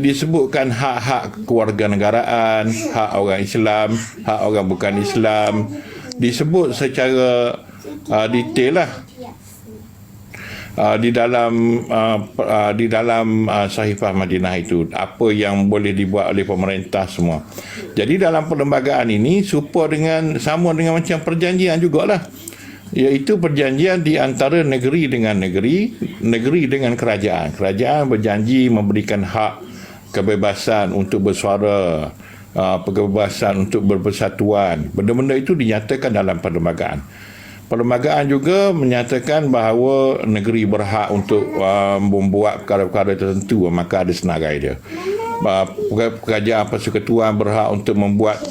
Speaker 2: disebutkan hak-hak kewarganegaraan, hak orang Islam, hak orang bukan Islam, disebut secara detail lah di dalam Sahifah Madinah itu, apa yang boleh dibuat oleh pemerintah semua. Jadi dalam perlembagaan ini sama dengan macam perjanjian jugalah, iaitu perjanjian di antara negeri dengan negeri, negeri dengan kerajaan. Kerajaan berjanji memberikan hak kebebasan untuk bersuara, kebebasan untuk berpersatuan. Benda-benda itu dinyatakan dalam perlembagaan. Perlembagaan juga menyatakan bahawa negeri berhak untuk membuat perkara-perkara tertentu, maka ada senarai dia. Kerajaan persekutuan berhak untuk membuat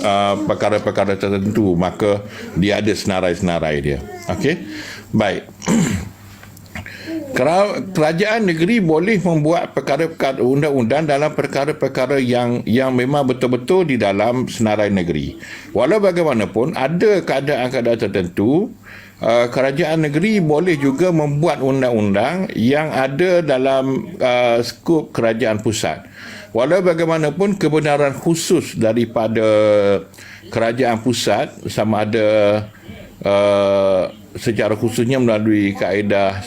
Speaker 2: perkara-perkara tertentu, maka dia ada senarai-senarai dia. Okey? Baik. Kerajaan negeri boleh membuat perkara-perkara undang-undang dalam perkara-perkara yang memang betul-betul di dalam senarai negeri. Walau bagaimanapun, ada keadaan-keadaan tertentu, kerajaan negeri boleh juga membuat undang-undang yang ada dalam skop kerajaan pusat. Walau bagaimanapun, kebenaran khusus daripada kerajaan pusat, sama ada secara khususnya melalui kaedah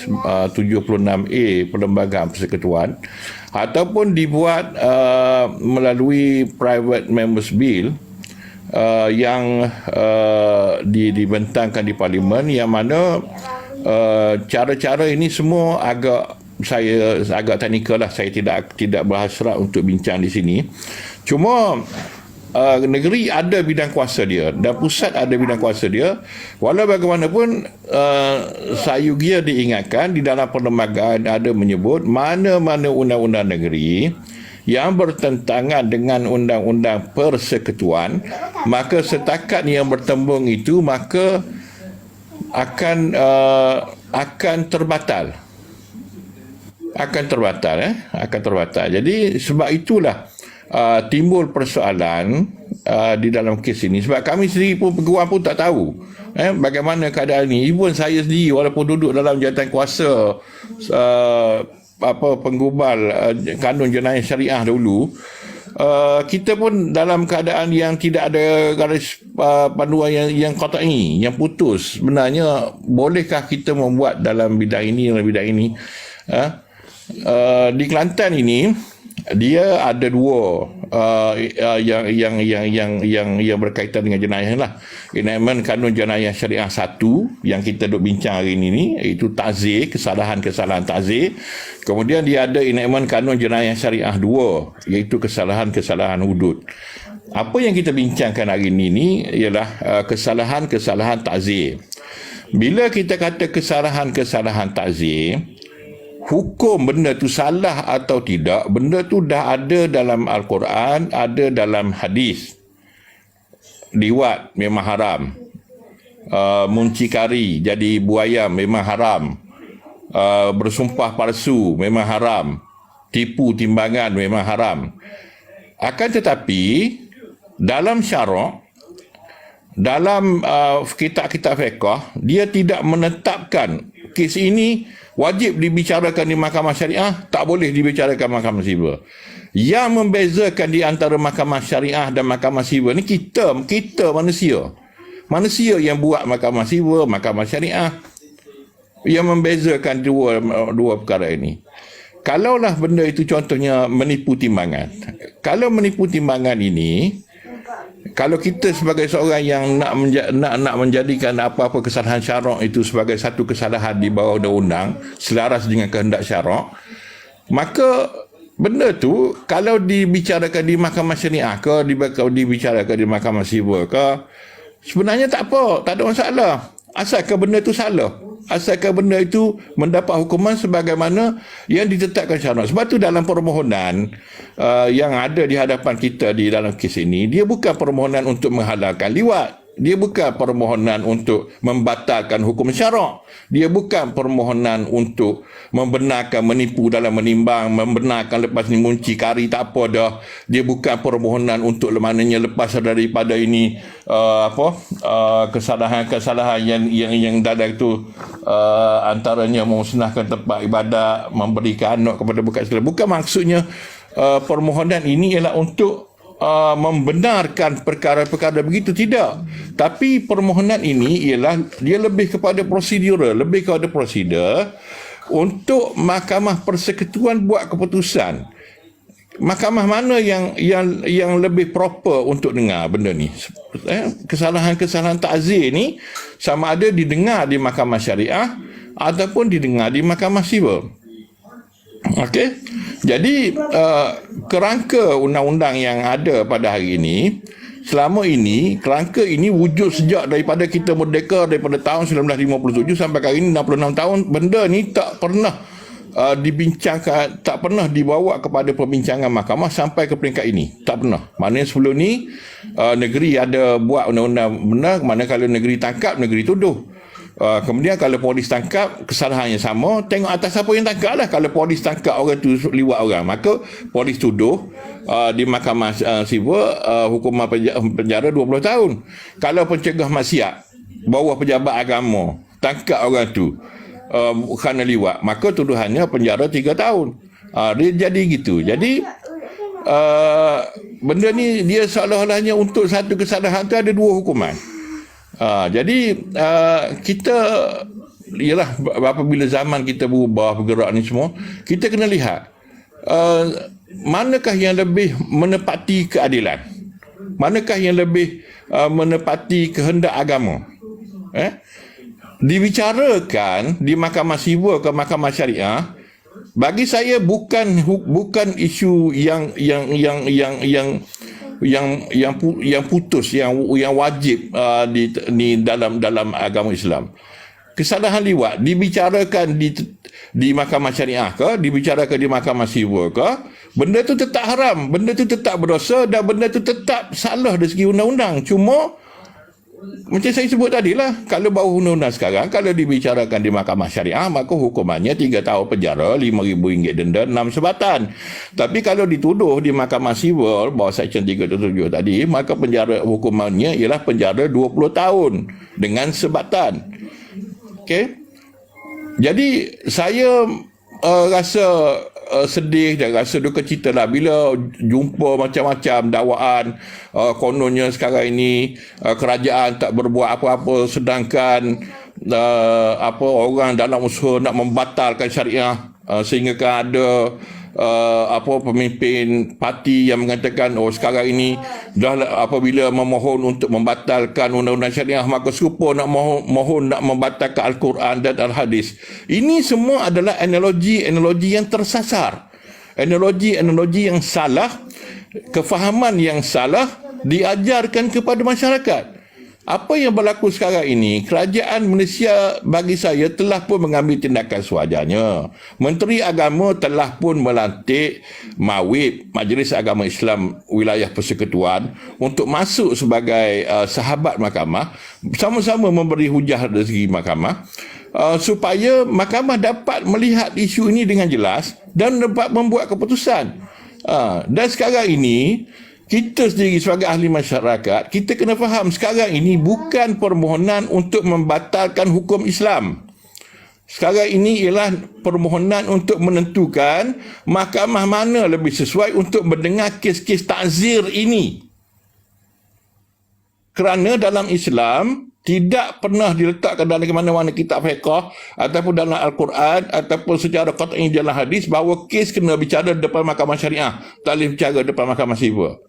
Speaker 2: 76A Perlembagaan Persekutuan, ataupun dibuat melalui Private Members Bill yang dibentangkan di Parlimen, yang mana cara-cara ini semua saya agak teknikal lah, saya tidak berhasrat untuk bincang di sini. Cuma negeri ada bidang kuasa dia dan pusat ada bidang kuasa dia. Walau bagaimanapun, sayugia diingatkan di dalam perlembagaan ada menyebut mana-mana undang-undang negeri yang bertentangan dengan undang-undang persekutuan, maka setakat yang bertembung itu maka akan terbatal. Akan terbatal. Jadi sebab itulah timbul persoalan di dalam kes ini, sebab kami sendiri pun peguam pun tak tahu bagaimana keadaan ini. Even saya sendiri walaupun duduk dalam jawatan kuasa penggubal kanun jenayah syariah dulu, kita pun dalam keadaan yang tidak ada garis panduan yang qat'i, yang putus. Sebenarnya bolehkah kita membuat dalam bidang ini, Di Kelantan ini dia ada dua yang berkaitan dengan jenayah lah. Enactment Kanun Jenayah Syariah 1 yang kita duk bincang hari ini, iaitu ta'zir, kesalahan-kesalahan ta'zir. Kemudian dia ada enactment Kanun Jenayah Syariah 2, iaitu kesalahan-kesalahan hudud. Apa yang kita bincangkan hari ini ialah kesalahan-kesalahan ta'zir. Bila kita kata kesalahan-kesalahan ta'zir, hukum benda tu salah atau tidak, benda tu dah ada dalam Al-Quran, ada dalam hadis. Liwat memang haram, muncikari jadi buaya memang haram, bersumpah palsu memang haram, tipu timbangan memang haram. Akan tetapi dalam syarak, dalam kitab-kitab fiqh, dia tidak menetapkan kes ini wajib dibicarakan di mahkamah syariah, tak boleh dibicarakan mahkamah sivil. Yang membezakan di antara mahkamah syariah dan mahkamah sivil ni kita manusia. Manusia yang buat mahkamah sivil, mahkamah syariah. Yang membezakan dua perkara ini. Kalaulah benda itu contohnya menipu timbangan. Kalau menipu timbangan ini, kalau kita sebagai seorang yang nak menjadikan apa-apa kesalahan syarak itu sebagai satu kesalahan di bawah undang-undang selaras dengan kehendak syarak, maka benda tu kalau dibicarakan di mahkamah syariah ke, dibicarakan di mahkamah sivil ke, sebenarnya tak apa, tak ada masalah. Asalkan benda tu salah, asalkan benda itu mendapat hukuman sebagaimana yang ditetapkan syarak. Sebab tu dalam permohonan yang ada di hadapan kita di dalam kes ini, dia bukan permohonan untuk menghalalkan liwat, dia bukan permohonan untuk membatalkan hukum syarak, dia bukan permohonan untuk membenarkan menipu dalam menimbang, membenarkan lepas ni muncikari, tak apa dah. Dia bukan permohonan untuk maknanya lepas daripada ini kesalahan-kesalahan yang dalam itu antaranya memusnahkan tempat ibadat, memberikan anak kepada bukan sekalian. Bukan maksudnya permohonan ini ialah untuk membenarkan perkara-perkara begitu, tidak. Tapi permohonan ini ialah dia lebih kepada prosedural, lebih kepada prosedur untuk Mahkamah Persekutuan buat keputusan. Mahkamah mana yang lebih proper untuk dengar benda ni? Kesalahan-kesalahan ta'zir ni sama ada didengar di Mahkamah Syariah ataupun didengar di Mahkamah Sivil. Okey. Jadi kerangka undang-undang yang ada pada hari ini, selama ini kerangka ini wujud sejak daripada kita merdeka, daripada tahun 1957 sampai hari ini 66 tahun. Benda ni tak pernah dibincangkan, tak pernah dibawa kepada perbincangan mahkamah sampai ke peringkat ini. Tak pernah. Maknanya sebelum ni negeri ada buat undang-undang benar, manakala negeri tangkap, negeri tuduh. Kemudian kalau polis tangkap, kesalahannya sama, tengok atas siapa yang tangkap lah. Kalau polis tangkap orang tu liwat orang, maka polis tuduh di mahkamah sivil hukuman penjara 20 tahun. Kalau pencegah maksiat, bawah pejabat agama tangkap orang tu kerana liwat, maka tuduhannya penjara 3 tahun. Dia jadi gitu. Jadi benda ni dia seolah-olahnya untuk satu kesalahan tu ada 2 hukuman. Jadi kita ialah apabila zaman kita berubah, bergerak ni semua, kita kena lihat manakah yang lebih menepati keadilan, manakah yang lebih menepati kehendak agama. Dibicarakan di mahkamah sivil ke mahkamah syariah, bagi saya bukan isu yang putus, yang wajib di dalam agama Islam. Kesalahan liwat dibicarakan di mahkamah syariah ke, dibicarakan di mahkamah sivil ke, benda tu tetap haram, benda tu tetap berdosa dan benda tu tetap salah dari segi undang-undang. Cuma macam saya sebut tadi lah, kalau bawah undang-undang sekarang, kalau dibicarakan di mahkamah syariah, maka hukumannya 3 tahun penjara, RM5,000 denda, 6 sebatan. Tapi kalau dituduh di mahkamah sivil, bawah Seksyen 377 tadi, maka penjara hukumannya ialah penjara 20 tahun dengan sebatan. Okey? Jadi saya rasa sedih dan rasa duka cita lah bila jumpa macam-macam dakwaan, kononnya sekarang ini kerajaan tak berbuat apa-apa, sedangkan orang dalam usaha nak membatalkan syariah, sehingga kan ada pemimpin parti yang mengatakan sekarang ini dah apabila memohon untuk membatalkan undang-undang syariah maka serupa nak mohon nak membatalkan Al-Quran dan Al-Hadis. Ini semua adalah analogi yang tersasar, analogi yang salah, kefahaman yang salah diajarkan kepada masyarakat. Apa yang berlaku sekarang ini, kerajaan Malaysia bagi saya telah pun mengambil tindakan sewajarnya. Menteri Agama telah pun melantik MAWIP, Majlis Agama Islam Wilayah Persekutuan, untuk masuk sebagai sahabat mahkamah, sama-sama memberi hujah dari segi mahkamah, supaya mahkamah dapat melihat isu ini dengan jelas dan dapat membuat keputusan. Dan sekarang ini kita sendiri sebagai ahli masyarakat, kita kena faham sekarang ini bukan permohonan untuk membatalkan hukum Islam. Sekarang ini ialah permohonan untuk menentukan mahkamah mana lebih sesuai untuk mendengar kes-kes takzir ini. Kerana dalam Islam tidak pernah diletakkan dalam mana-mana kitab fiqh ataupun dalam Al-Quran ataupun secara qat'i dalam hadis bahawa kes kena bicara depan mahkamah syariah, tak boleh bicara depan mahkamah sivil.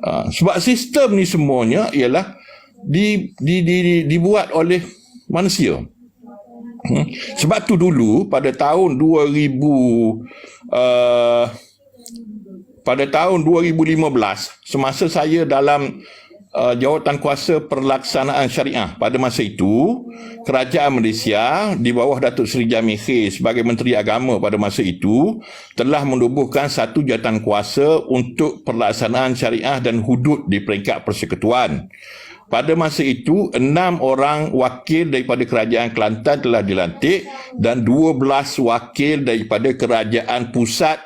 Speaker 2: Sebab sistem ni semuanya ialah dibuat oleh manusia. Sebab tu dulu pada tahun 2015, semasa saya dalam jawatan kuasa perlaksanaan syariah, pada masa itu kerajaan Malaysia di bawah Datuk Seri Jamil Khair sebagai Menteri Agama pada masa itu telah menubuhkan satu jawatan kuasa untuk perlaksanaan syariah dan hudud di peringkat persekutuan. Pada masa itu 6 orang wakil daripada kerajaan Kelantan telah dilantik dan 12 wakil daripada kerajaan pusat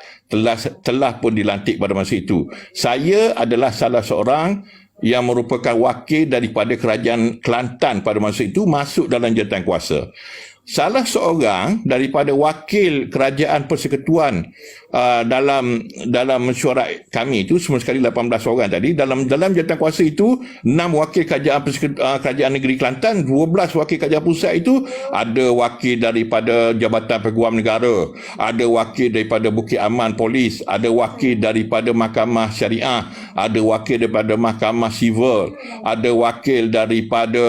Speaker 2: telah pun dilantik pada masa itu. Saya adalah salah seorang yang merupakan wakil daripada kerajaan Kelantan pada masa itu masuk dalam jawatan kuasa. Salah seorang daripada wakil kerajaan persekutuan dalam mesyuarat kami itu, semua sekali 18 orang tadi, dalam jawatan kuasa itu 6 wakil kerajaan negeri Kelantan, 12 wakil kerajaan pusat itu, ada wakil daripada Jabatan Peguam Negara, ada wakil daripada Bukit Aman Polis, ada wakil daripada Mahkamah Syariah, ada wakil daripada Mahkamah Sivil, ada wakil daripada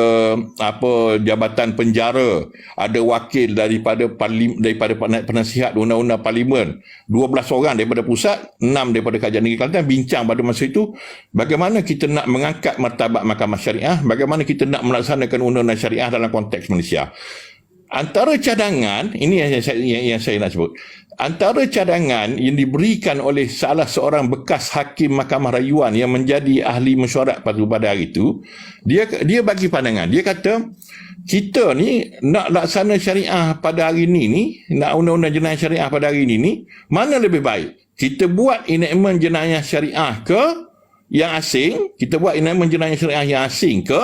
Speaker 2: Jabatan Penjara, ada wakil daripada penasihat undang-undang parlimen, 12 orang daripada pusat, 6 daripada kerajaan negeri Kelantan bincang pada masa itu bagaimana kita nak mengangkat martabat mahkamah syariah, bagaimana kita nak melaksanakan undang-undang syariah dalam konteks Malaysia. Antara cadangan, ini yang saya nak sebut, antara cadangan yang diberikan oleh salah seorang bekas hakim mahkamah rayuan yang menjadi ahli mesyuarat pada hari itu, dia bagi pandangan, dia kata kita ni nak laksana syariah pada hari ini, nak undang-undang jenayah syariah pada hari ini, mana lebih baik? Kita buat enactment jenayah syariah ke yang asing, kita buat enactment jenayah syariah yang asing ke,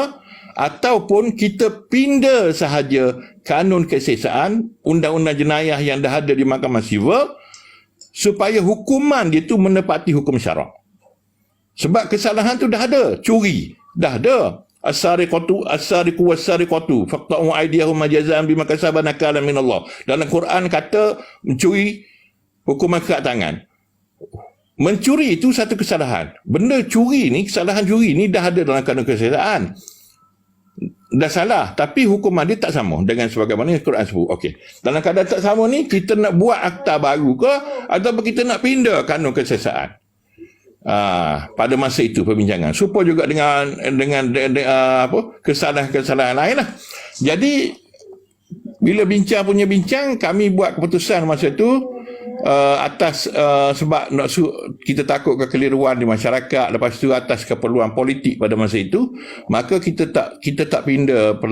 Speaker 2: ataupun kita pindah sahaja kanun kesesaan, undang-undang jenayah yang dah ada di Mahkamah Sivil, supaya hukuman dia tu menepati hukum syarak. Sebab kesalahan tu dah ada, curi, dah ada. As-sariqatu was-sariqatu faqta'u aydiyahum jazaan bima kasaban nakalan min Allah. Dalam Quran kata mencuri hukuman kerat tangan. Mencuri itu satu kesalahan. Benda curi ni, kesalahan curi ni dah ada dalam kanun kesesaan. Dah salah, tapi hukuman dia tak sama dengan sebagaimana Quran sebut. Okey. Dalam keadaan tak sama ni, kita nak buat akta baru ke ataupun kita nak pindah kanun kesesaan? Pada masa itu perbincangan serupa juga dengan kesalahan-kesalahan lain lah. Jadi bila bincang, kami buat keputusan masa itu atas sebab kita takut kekeliruan di masyarakat, lepas itu atas keperluan politik pada masa itu, maka kita tak pindah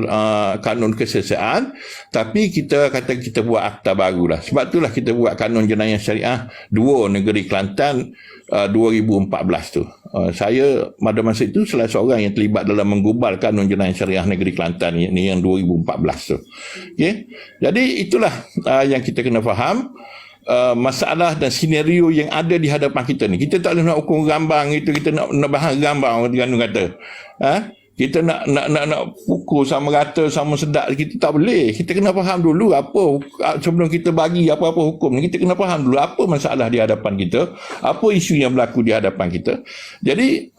Speaker 2: kanun kesesaan, tapi kita kata kita buat akta baru lah. Sebab itulah kita buat kanun jenayah syariah 2 negeri Kelantan 2014 tu. Saya pada masa itu salah seorang yang terlibat dalam menggubal kanun jenayah syariah negeri Kelantan ni yang 2014 tu. Okay? Jadi itulah yang kita kena faham. Masalah dan senario yang ada di hadapan kita ni. Kita tak boleh nak ukur gambang itu, kita nak bahas gambang, orang kata. Kita nak pukul sama rata, sama sedap, kita tak boleh. Kita kena faham dulu sebelum kita bagi apa-apa hukum, kita kena faham dulu apa masalah di hadapan kita, apa isu yang berlaku di hadapan kita. Jadi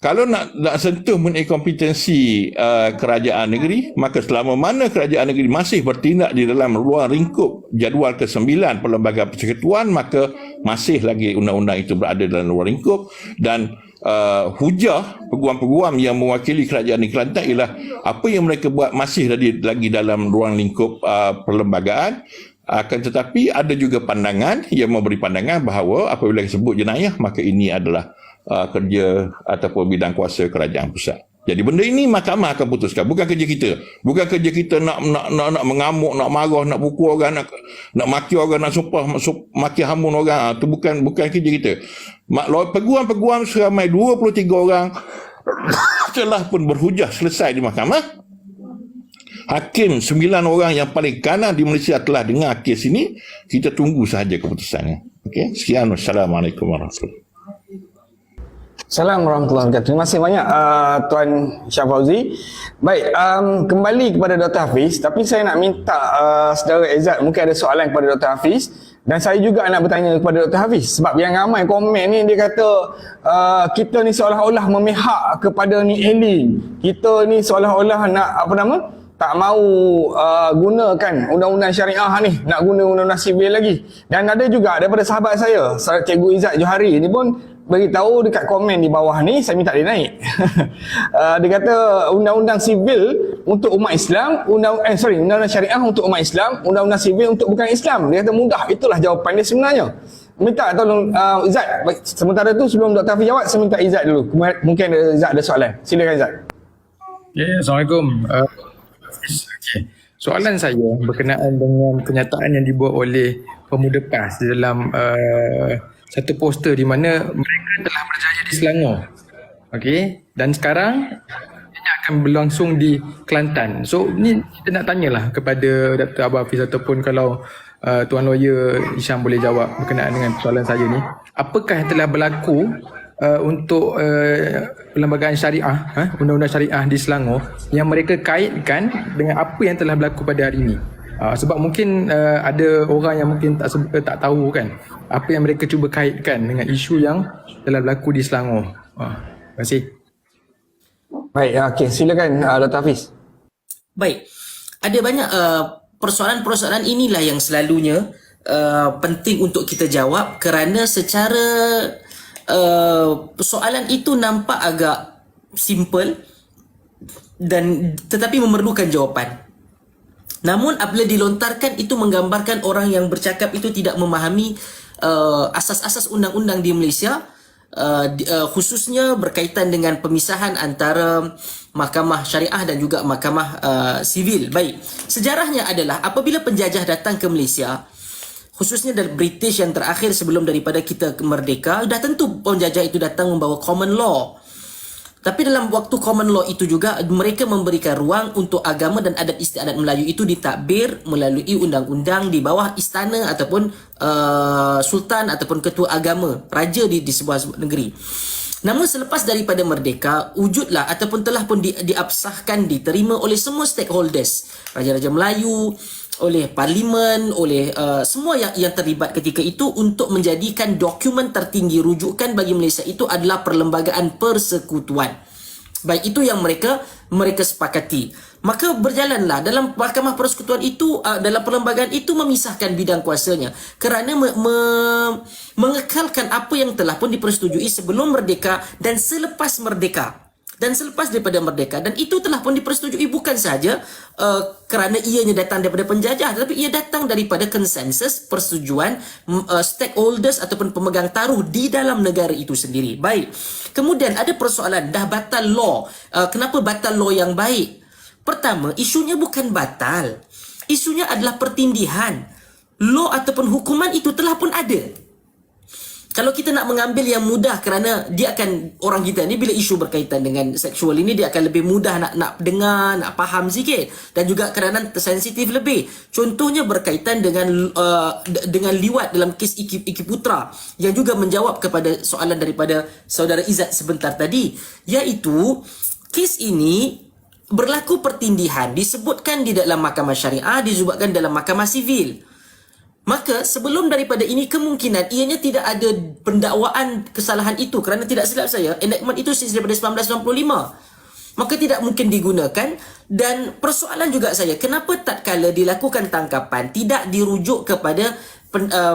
Speaker 2: kalau nak sentuh mengenai kompetensi kerajaan negeri, maka selama mana kerajaan negeri masih bertindak di dalam ruang lingkup jadual ke-9 Perlembagaan Persekutuan, maka masih lagi undang-undang itu berada dalam ruang lingkup, dan hujah peguam-peguam yang mewakili kerajaan negeri Kelantan ialah apa yang mereka buat masih lagi dalam ruang lingkup perlembagaan. Akan tetapi ada juga pandangan yang memberi pandangan bahawa apabila disebut jenayah, maka ini adalah kerja ataupun bidang kuasa kerajaan pusat. Jadi benda ini mahkamah akan putuskan, bukan kerja kita. Bukan kerja kita nak mengamuk, nak marah, nak pukul orang, nak maki orang, nak sumpah maki hamun orang. Itu bukan kerja kita. Peguam-peguam seramai 23 orang telah pun berhujah selesai di mahkamah. Hakim 9 orang yang paling kanan di Malaysia telah dengar kes ini. Kita tunggu sahaja keputusannya. Okey, sekian. Wassalamualaikum warahmatullahi wabarakatuh.
Speaker 1: Assalamualaikum warahmatullahi wabarakatuh. Terima kasih banyak Tuan Syah Fauzi. Baik, kembali kepada Dr. Hafiz, tapi saya nak minta Saudara Izzat mungkin ada soalan kepada Dr. Hafiz, dan saya juga nak bertanya kepada Dr. Hafiz, sebab yang ramai komen ni dia kata kita ni seolah-olah memihak kepada ni alien. Kita ni seolah-olah nak tak mau gunakan undang-undang syariah ni, nak guna undang-undang sivil lagi. Dan ada juga daripada sahabat saya, Cikgu Izzat Johari ni pun beritahu dekat komen di bawah ni, saya minta dia naik. Dia kata undang-undang sivil untuk umat Islam, undang-undang syariah untuk umat Islam, undang-undang sivil untuk bukan Islam. Dia kata mudah, itulah jawapan dia sebenarnya. Minta tolong Izzat, sementara tu sebelum Dr. Hafiz jawab, saya minta Izzat dulu. Mungkin Izzat ada soalan. Silakan Izzat.
Speaker 5: Assalamualaikum. Okay. Soalan saya berkenaan dengan kenyataan yang dibuat oleh Pemuda PAS di dalam satu poster di mana mereka telah berjaya di Selangor. Okey, dan sekarang ini akan berlangsung di Kelantan. So ni kita nak tanyalah kepada Dr. Abah Hafiz, ataupun kalau Tuan Lawyer Hisham boleh jawab berkenaan dengan soalan saya ni. Apakah yang telah berlaku untuk perlembagaan syariah, undang-undang syariah di Selangor yang mereka kaitkan dengan apa yang telah berlaku pada hari ini? Sebab mungkin ada orang yang mungkin tak tahu kan apa yang mereka cuba kaitkan dengan isu yang telah berlaku di Selangor. Terima kasih.
Speaker 1: Baik, okey, silakan Dr. Hafiz.
Speaker 3: Baik, ada banyak persoalan-persoalan inilah yang selalunya penting untuk kita jawab, kerana secara soalan itu nampak agak simple dan tetapi memerlukan jawapan. Namun apabila dilontarkan, itu menggambarkan orang yang bercakap itu tidak memahami asas-asas undang-undang di Malaysia, khususnya berkaitan dengan pemisahan antara mahkamah syariah dan juga mahkamah sivil. Baik, sejarahnya adalah apabila penjajah datang ke Malaysia, khususnya dari British yang terakhir sebelum daripada kita merdeka, dah tentu penjajah itu datang membawa common law. Tapi dalam waktu common law itu juga mereka memberikan ruang untuk agama dan adat istiadat Melayu itu ditadbir melalui undang-undang di bawah istana ataupun sultan ataupun ketua agama, raja di sebuah negeri. Namun selepas daripada merdeka, wujudlah ataupun telah pun diabsahkan, diterima oleh semua stakeholders, raja-raja Melayu, oleh parlimen, oleh semua yang terlibat ketika itu, untuk menjadikan dokumen tertinggi rujukan bagi Malaysia itu adalah Perlembagaan Persekutuan. Baik, itu yang mereka sepakati. Maka berjalanlah dalam Mahkamah Persekutuan itu, dalam perlembagaan itu memisahkan bidang kuasanya kerana mengekalkan apa yang telah pun dipersetujui sebelum merdeka dan selepas merdeka. Dan selepas daripada merdeka, dan itu telah pun dipersetujui bukan sahaja kerana ianya datang daripada penjajah, tetapi ia datang daripada konsensus persetujuan stakeholders ataupun pemegang taruh di dalam negara itu sendiri. Baik, kemudian ada persoalan, dah batal law. Kenapa batal law yang baik? Pertama, isunya bukan batal, isunya adalah pertindihan. Law ataupun hukuman itu telah pun ada. Kalau kita nak mengambil yang mudah, kerana dia akan, orang kita ni bila isu berkaitan dengan seksual ini, dia akan lebih mudah nak dengar, nak faham sikit, dan juga kerana sensitif lebih. Contohnya berkaitan dengan liwat dalam kes Iki Putra, yang juga menjawab kepada soalan daripada saudara Izzat sebentar tadi, iaitu kes ini berlaku pertindihan, disebutkan di dalam mahkamah syariah, disebutkan dalam mahkamah sivil. Maka sebelum daripada ini kemungkinan ianya tidak ada pendakwaan kesalahan itu, kerana tidak silap saya enactment itu daripada 1995. Maka tidak mungkin digunakan. Dan persoalan juga saya, kenapa tatkala dilakukan tangkapan tidak dirujuk kepada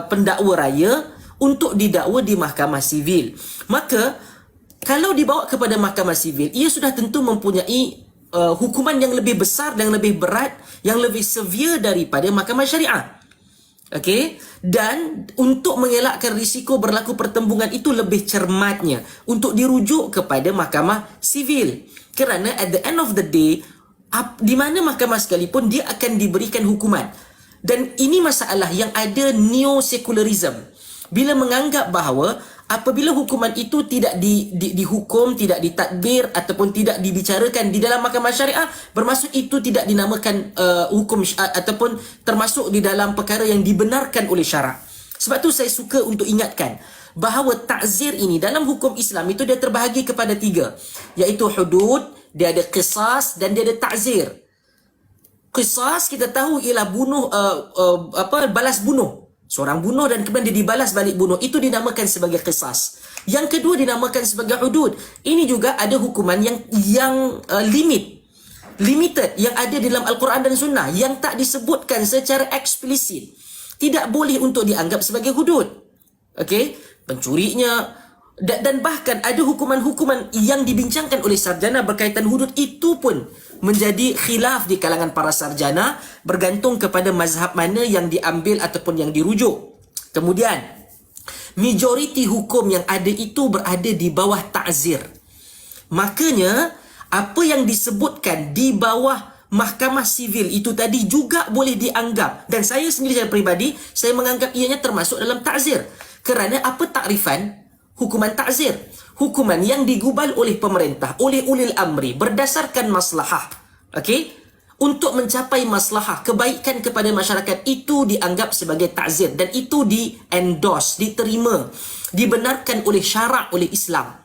Speaker 3: pendakwa raya untuk didakwa di mahkamah sivil? Maka kalau dibawa kepada mahkamah sivil, ia sudah tentu mempunyai hukuman yang lebih besar dan lebih berat, yang lebih severe daripada mahkamah syariah. Okey, dan untuk mengelakkan risiko berlaku pertembungan itu lebih cermatnya untuk dirujuk kepada mahkamah sivil. Kerana at the end of the day, di mana mahkamah sekalipun dia akan diberikan hukuman. Dan ini masalah yang ada neo-secularism. Bila menganggap bahawa apabila hukuman itu tidak dihukum, tidak ditadbir ataupun tidak dibicarakan di dalam mahkamah syariah, bermaksud itu tidak dinamakan hukum ataupun termasuk di dalam perkara yang dibenarkan oleh syarak. Sebab tu saya suka untuk ingatkan bahawa ta'zir ini dalam hukum Islam itu dia terbahagi kepada 3, iaitu hudud, dia ada qisas dan dia ada ta'zir. Qisas kita tahu ialah bunuh balas bunuh. Seorang bunuh dan kemudian dia dibalas balik bunuh, itu dinamakan sebagai qisas. Yang kedua dinamakan sebagai hudud. Ini juga ada hukuman yang limited yang ada dalam Al-Quran dan Sunnah yang tak disebutkan secara eksplisit. Tidak boleh untuk dianggap sebagai hudud. Okey, pencurinya dan bahkan ada hukuman-hukuman yang dibincangkan oleh sarjana berkaitan hudud itu pun menjadi khilaf di kalangan para sarjana, bergantung kepada mazhab mana yang diambil ataupun yang dirujuk. Kemudian majoriti hukum yang ada itu berada di bawah ta'zir. Makanya apa yang disebutkan di bawah mahkamah sivil itu tadi juga boleh dianggap, dan saya sendiri secara peribadi saya menganggap ianya termasuk dalam ta'zir. Kerana apa takrifan hukuman ta'zir? Hukuman yang digubal oleh pemerintah, oleh ulil amri berdasarkan maslahah. Okey? Untuk mencapai maslahah kebaikan kepada masyarakat, itu dianggap sebagai ta'zir dan itu di-endorse, diterima, dibenarkan oleh syarak, oleh Islam.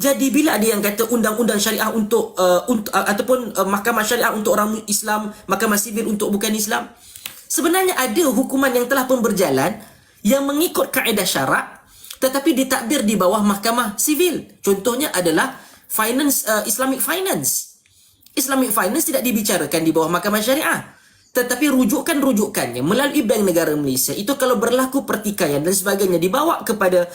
Speaker 3: Jadi bila ada yang kata undang-undang syariah untuk ataupun mahkamah syariah untuk orang Islam, mahkamah sivil untuk bukan Islam, sebenarnya ada hukuman yang telah pun berjalan yang mengikut kaedah syarak tetapi ditakbir di bawah mahkamah sivil. Contohnya adalah Islamic finance. Islamic finance tidak dibicarakan di bawah mahkamah syariah, tetapi rujukannya melalui Bank Negara Malaysia itu kalau berlaku pertikaian dan sebagainya dibawa kepada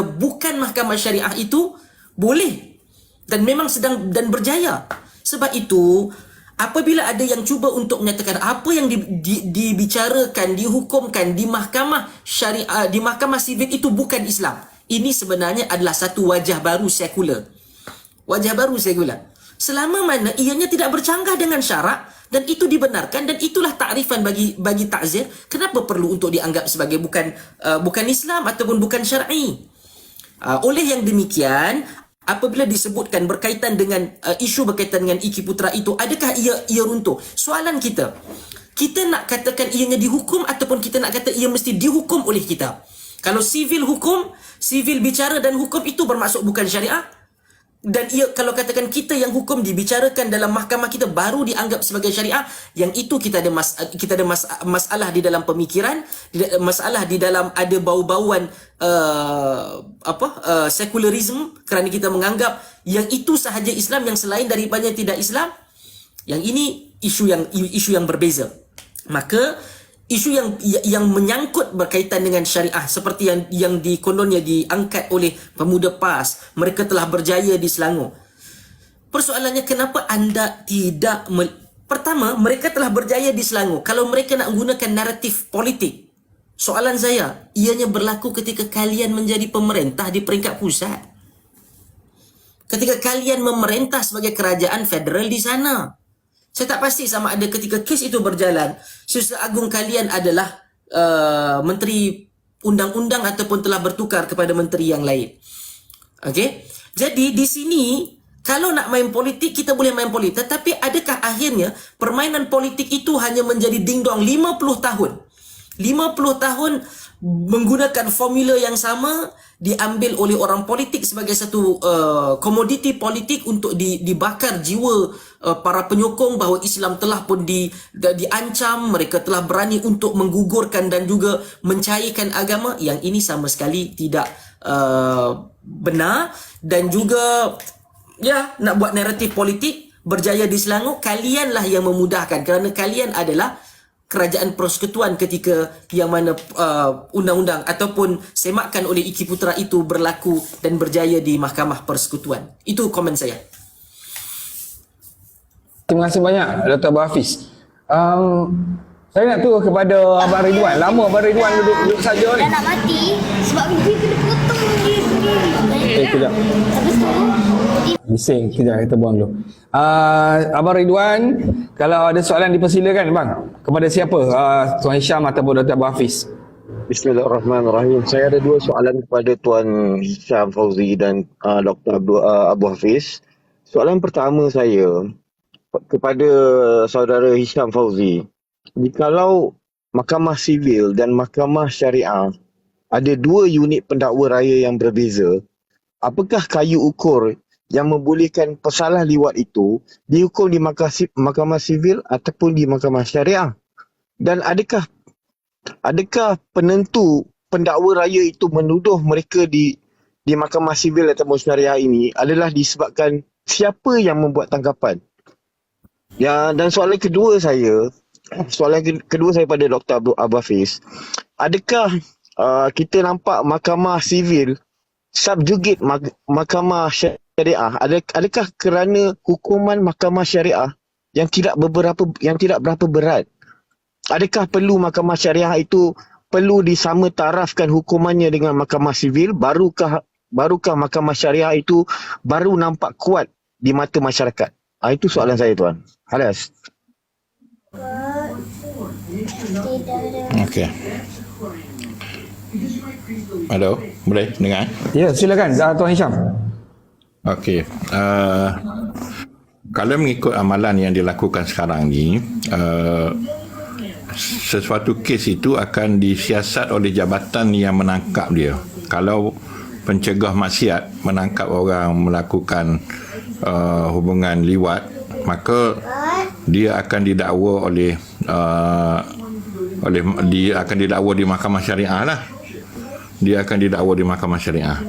Speaker 3: bukan mahkamah syariah, itu boleh dan memang sedang dan berjaya. Sebab itu apabila ada yang cuba untuk menyatakan apa yang dibicarakan, dihukumkan di mahkamah syariah, di mahkamah sivil itu bukan Islam, ini sebenarnya adalah satu wajah baru sekular. Wajah baru sekular. Selama mana ianya tidak bercanggah dengan syarak dan itu dibenarkan dan itulah takrifan bagi ta'zir, kenapa perlu untuk dianggap sebagai bukan Islam ataupun bukan syar'i? Oleh yang demikian, apabila disebutkan berkaitan dengan isu berkaitan dengan Iki Putra itu, adakah ia runtuh? Soalan kita nak katakan ianya dihukum ataupun kita nak kata ia mesti dihukum oleh kita? Kalau sivil hukum, sivil bicara dan hukum itu bermaksud bukan syariah, dan ia kalau katakan kita yang hukum dibicarakan dalam mahkamah kita baru dianggap sebagai syariah, yang itu kita ada masalah di dalam pemikiran, masalah di dalam ada bau-bauan sekularisme, kerana kita menganggap yang itu sahaja Islam, yang selain daripadanya tidak Islam. Yang ini isu yang berbeza. Maka isu yang menyangkut berkaitan dengan syariah seperti yang kononnya diangkat oleh pemuda PAS, mereka telah berjaya di Selangor. Persoalannya, kenapa anda tidak pertama, mereka telah berjaya di Selangor. Kalau mereka nak gunakan naratif politik, soalan saya, ianya berlaku ketika kalian menjadi pemerintah di peringkat pusat, ketika kalian memerintah sebagai kerajaan federal di sana. Saya tak pasti sama ada ketika kes itu berjalan, Susah Agung kalian adalah menteri undang-undang ataupun telah bertukar kepada menteri yang lain. Okey? Jadi di sini kalau nak main politik, kita boleh main politik, tetapi adakah akhirnya permainan politik itu hanya menjadi ding-dong 50 tahun? 50 tahun menggunakan formula yang sama diambil oleh orang politik sebagai satu komoditi politik untuk dibakar jiwa para penyokong bahawa Islam telah pun diancam, mereka telah berani untuk menggugurkan dan juga mencairkan agama. Yang ini sama sekali tidak benar, dan juga ya nak buat naratif politik berjaya di Selangor, kalianlah yang memudahkan kerana kalian adalah kerajaan persekutuan ketika yang mana undang-undang ataupun semakan oleh Iki Putra itu berlaku dan berjaya di Mahkamah Persekutuan. Itu komen saya.
Speaker 1: Terima kasih banyak Dr. Abang Hafiz. Saya nak turun kepada Abang Ridwan. Lama Abang Ridwan duduk saja ni.
Speaker 6: Dah nak mati sebab dia kena potong dia sendiri.
Speaker 1: Kejap.
Speaker 6: Lepas tu
Speaker 1: Bising, kejap kita buang dulu. Abang Ridwan, kalau ada soalan dipersilakan bang. Kepada siapa? Tuan Hisham ataupun Dr. Abang Hafiz?
Speaker 7: Bismillahirrahmanirrahim. Saya ada dua soalan kepada Tuan Hisham Fauzi dan Dr. Abu Hafiz. Soalan pertama saya kepada saudara Hisham Fauzi. Jikalau Mahkamah Sivil dan Mahkamah Syariah ada dua unit pendakwa raya yang berbeza, apakah kayu ukur yang membolehkan pesalah liwat itu dihukum di Mahkamah Sivil ataupun di Mahkamah Syariah? Dan adakah penentu pendakwa raya itu menuduh mereka di Mahkamah Sivil ataupun Syariah ini adalah disebabkan siapa yang membuat tangkapan? Ya, dan soalan kedua saya pada Dr. Abu Hafiz, adakah kita nampak Mahkamah Sivil subjugate Mahkamah Syariah? Adakah kerana hukuman Mahkamah Syariah yang tidak berapa berat? Adakah perlu Mahkamah Syariah itu perlu disama tarafkan hukumannya dengan Mahkamah Sivil, barukah Mahkamah Syariah itu baru nampak kuat di mata masyarakat? Itu soalan saya, Tuan. Halas.
Speaker 2: Okey. Halo, boleh dengar?
Speaker 1: Ya, silakan Tuan Hisham.
Speaker 2: Okey. Kalau mengikut amalan yang dilakukan sekarang ni, sesuatu kes itu akan disiasat oleh jabatan yang menangkap dia. Kalau pencegah maksiat menangkap orang melakukan hubungan liwat, maka dia akan didakwa dia akan didakwa di Mahkamah Syariah lah. Dia akan didakwa di Mahkamah Syariah.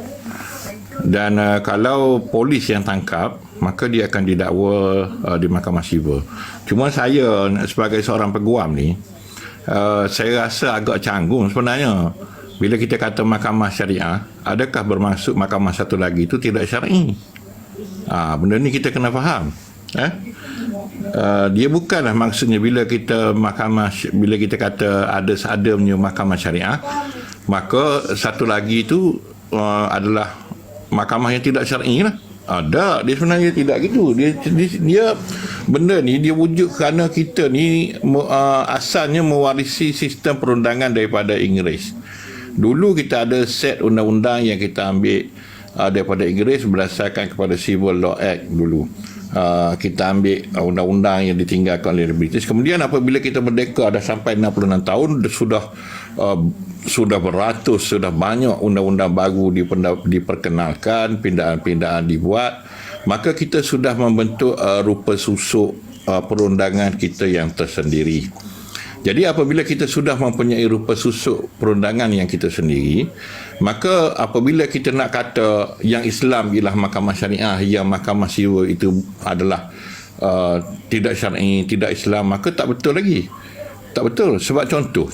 Speaker 2: Dan kalau polis yang tangkap, maka dia akan didakwa di Mahkamah Sivil. Cuma saya sebagai seorang peguam ni, saya rasa agak canggung sebenarnya bila kita kata Mahkamah Syariah, adakah bermaksud mahkamah satu lagi itu tidak syar'i? Benda ni kita kena faham. Dia bukanlah maksudnya bila kita kata ada punya mahkamah syariah, maka satu lagi itu adalah mahkamah yang tidak syar'i lah. Dia sebenarnya tidak gitu. Dia benda ni dia wujud kerana kita ni asalnya mewarisi sistem perundangan daripada Inggeris. Dulu kita ada set undang-undang yang kita ambil daripada Inggeris berdasarkan kepada Civil Law Act dulu. Kita ambil undang-undang yang ditinggalkan oleh British. Kemudian apabila kita merdeka dah sampai 66 tahun, sudah beratus, sudah banyak undang-undang baru diperkenalkan, pindaan-pindaan dibuat, maka kita sudah membentuk rupa susuk perundangan kita yang tersendiri. Jadi apabila kita sudah mempunyai rupa susuk perundangan yang kita sendiri, maka apabila kita nak kata yang Islam ialah mahkamah syariah, yang mahkamah sivil itu adalah tidak syar'i, tidak Islam, maka tak betul lagi. Tak betul. Sebab contoh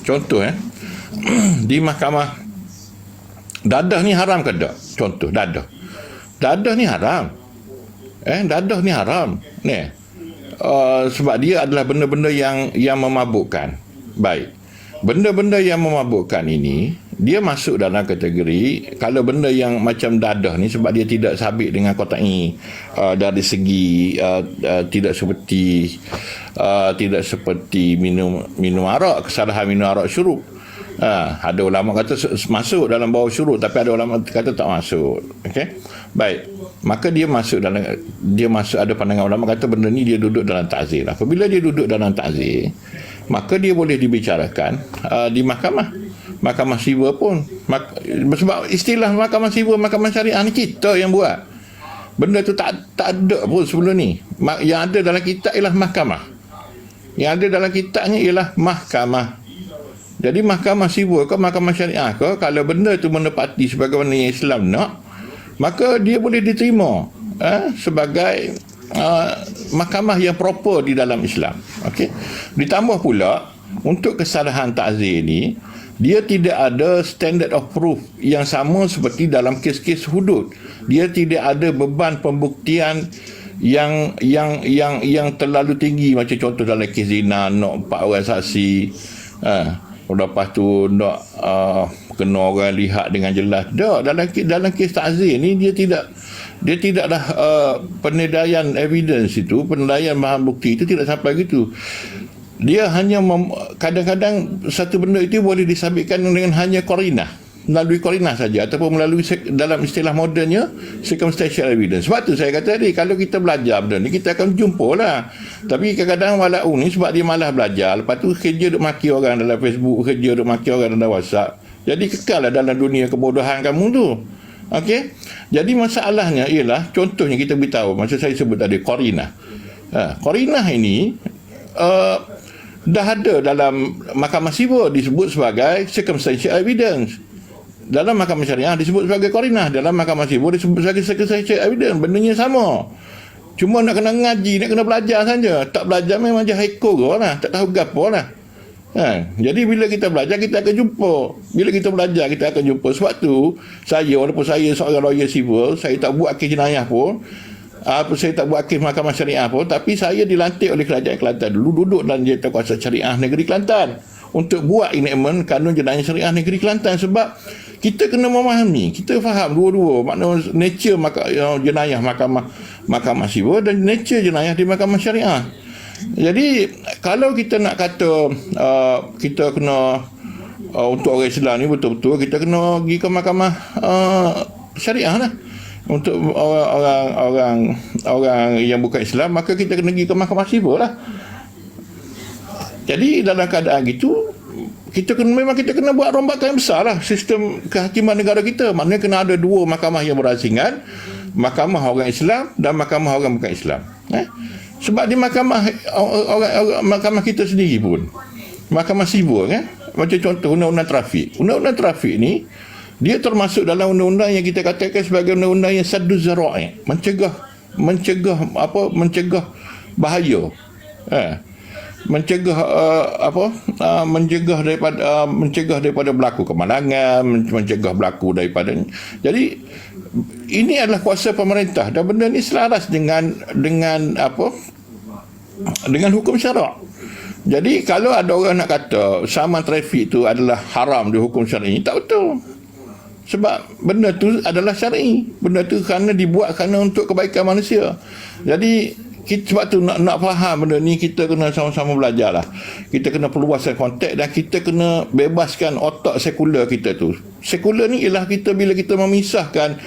Speaker 2: di mahkamah dadah ni haram ke tak? Contoh dadah ni haram. Dadah ni haram. Ni sebab dia adalah benda-benda yang memabukkan. Baik. Benda-benda yang memabukkan ini, dia masuk dalam kategori kalau benda yang macam dadah ni, sebab dia tidak sabit dengan qat'i dari segi tidak seperti minum arak, kesalahan minum arak syuruk. Ada ulama kata masuk dalam bawah syuruk, tapi ada ulama kata tak masuk. Okey. Baik. Maka dia masuk ada pandangan ulama kata benda ni dia duduk dalam ta'zir. Apabila dia duduk dalam ta'zir, maka dia boleh dibicarakan di mahkamah. mahkamah sivil pun. Sebab istilah mahkamah sivil, mahkamah syariah ni kita yang buat. Benda tu tak ada pun sebelum ni. Yang ada dalam kitab ialah mahkamah. Yang ada dalam kitabnya ialah mahkamah. Jadi mahkamah sivil ke mahkamah syariah ke, kalau benda tu menepati sebagaimana yang Islam nak, maka dia boleh diterima sebagai mahkamah yang proper di dalam Islam. Okey. Ditambah pula untuk kesalahan ta'zir ni, dia tidak ada standard of proof yang sama seperti dalam kes-kes hudud. Dia tidak ada beban pembuktian yang terlalu tinggi, macam contoh dalam kes zina nak 4 orang saksi, lepas tu nak kena orang lihat dengan jelas. Dalam kes ta'zir ni dia tidaklah penilaian evidence itu, penilaian bahan bukti itu tidak sampai gitu. Dia hanya kadang-kadang satu benda itu boleh disabitkan dengan hanya qarinah, melalui qarinah saja, ataupun melalui dalam istilah modernnya circumstantial evidence. Sebab tu saya kata tadi, kalau kita belajar benda ni kita akan jumpa lah. Tapi kadang-kadang walau ni sebab dia malas belajar, lepas tu kerja duk maki orang dalam Facebook, kerja duk maki orang dalam WhatsApp, jadi kekal lah dalam dunia kebodohan kamu tu. Okey. Jadi masalahnya ialah, contohnya kita beritahu, macam saya sebut tadi, qarinah. Qarinah ini dah ada dalam mahkamah sivil disebut sebagai circumstantial evidence. Dalam mahkamah syariah disebut sebagai qarinah, dalam mahkamah sivil disebut sebagai circumstantial evidence. Bendanya sama. Cuma nak kena ngaji, nak kena belajar saja. Tak belajar memang jahiko lah, tak tahu gapo lah. Jadi bila kita belajar kita akan jumpa. Bila kita belajar kita akan jumpa. Sebab tu saya, walaupun saya seorang lawyer civil, saya tak buat kes jenayah pun, saya tak buat kes mahkamah syariah pun, tapi saya dilantik oleh Kerajaan Kelantan dulu, duduk dalam Jawatankuasa Syariah Negeri Kelantan untuk buat enactment kanun jenayah syariah Negeri Kelantan. Sebab kita kena memahami, kita faham dua-dua makna nature jenayah mahkamah sivil dan nature jenayah di mahkamah syariah. Jadi kalau kita nak kata kita kena untuk orang Islam ni betul-betul kita kena pergi ke mahkamah syariah lah. Untuk orang yang bukan Islam, maka kita kena pergi ke mahkamah sivil lah. Jadi dalam keadaan gitu, memang kita kena buat rombakan yang besar lah sistem kehakiman negara kita. Maknanya kena ada 2 mahkamah yang berasingan, mahkamah orang Islam dan mahkamah orang bukan Islam. Sebab di mahkamah kita sendiri pun, mahkamah sivil macam contoh undang-undang trafik. Undang-undang trafik ni dia termasuk dalam undang-undang yang kita katakan sebagai undang-undang yang sadduz zara'i, mencegah bahaya, mencegah daripada berlaku kemalangan, mencegah berlaku daripada. Jadi ini adalah kuasa pemerintah dan benda ni selaras dengan hukum syarak. Jadi kalau ada orang nak kata saman trafik tu adalah haram di hukum syar'i, tak betul. Sebab benda tu adalah syar'i. Benda tu kerana dibuat kerana untuk kebaikan manusia. Jadi sebab tu nak faham benda ni, kita kena sama-sama belajar lah. Kita kena perluaskan konteks dan kita kena bebaskan otak sekular kita tu. Sekular ni ialah kita bila kita memisahkan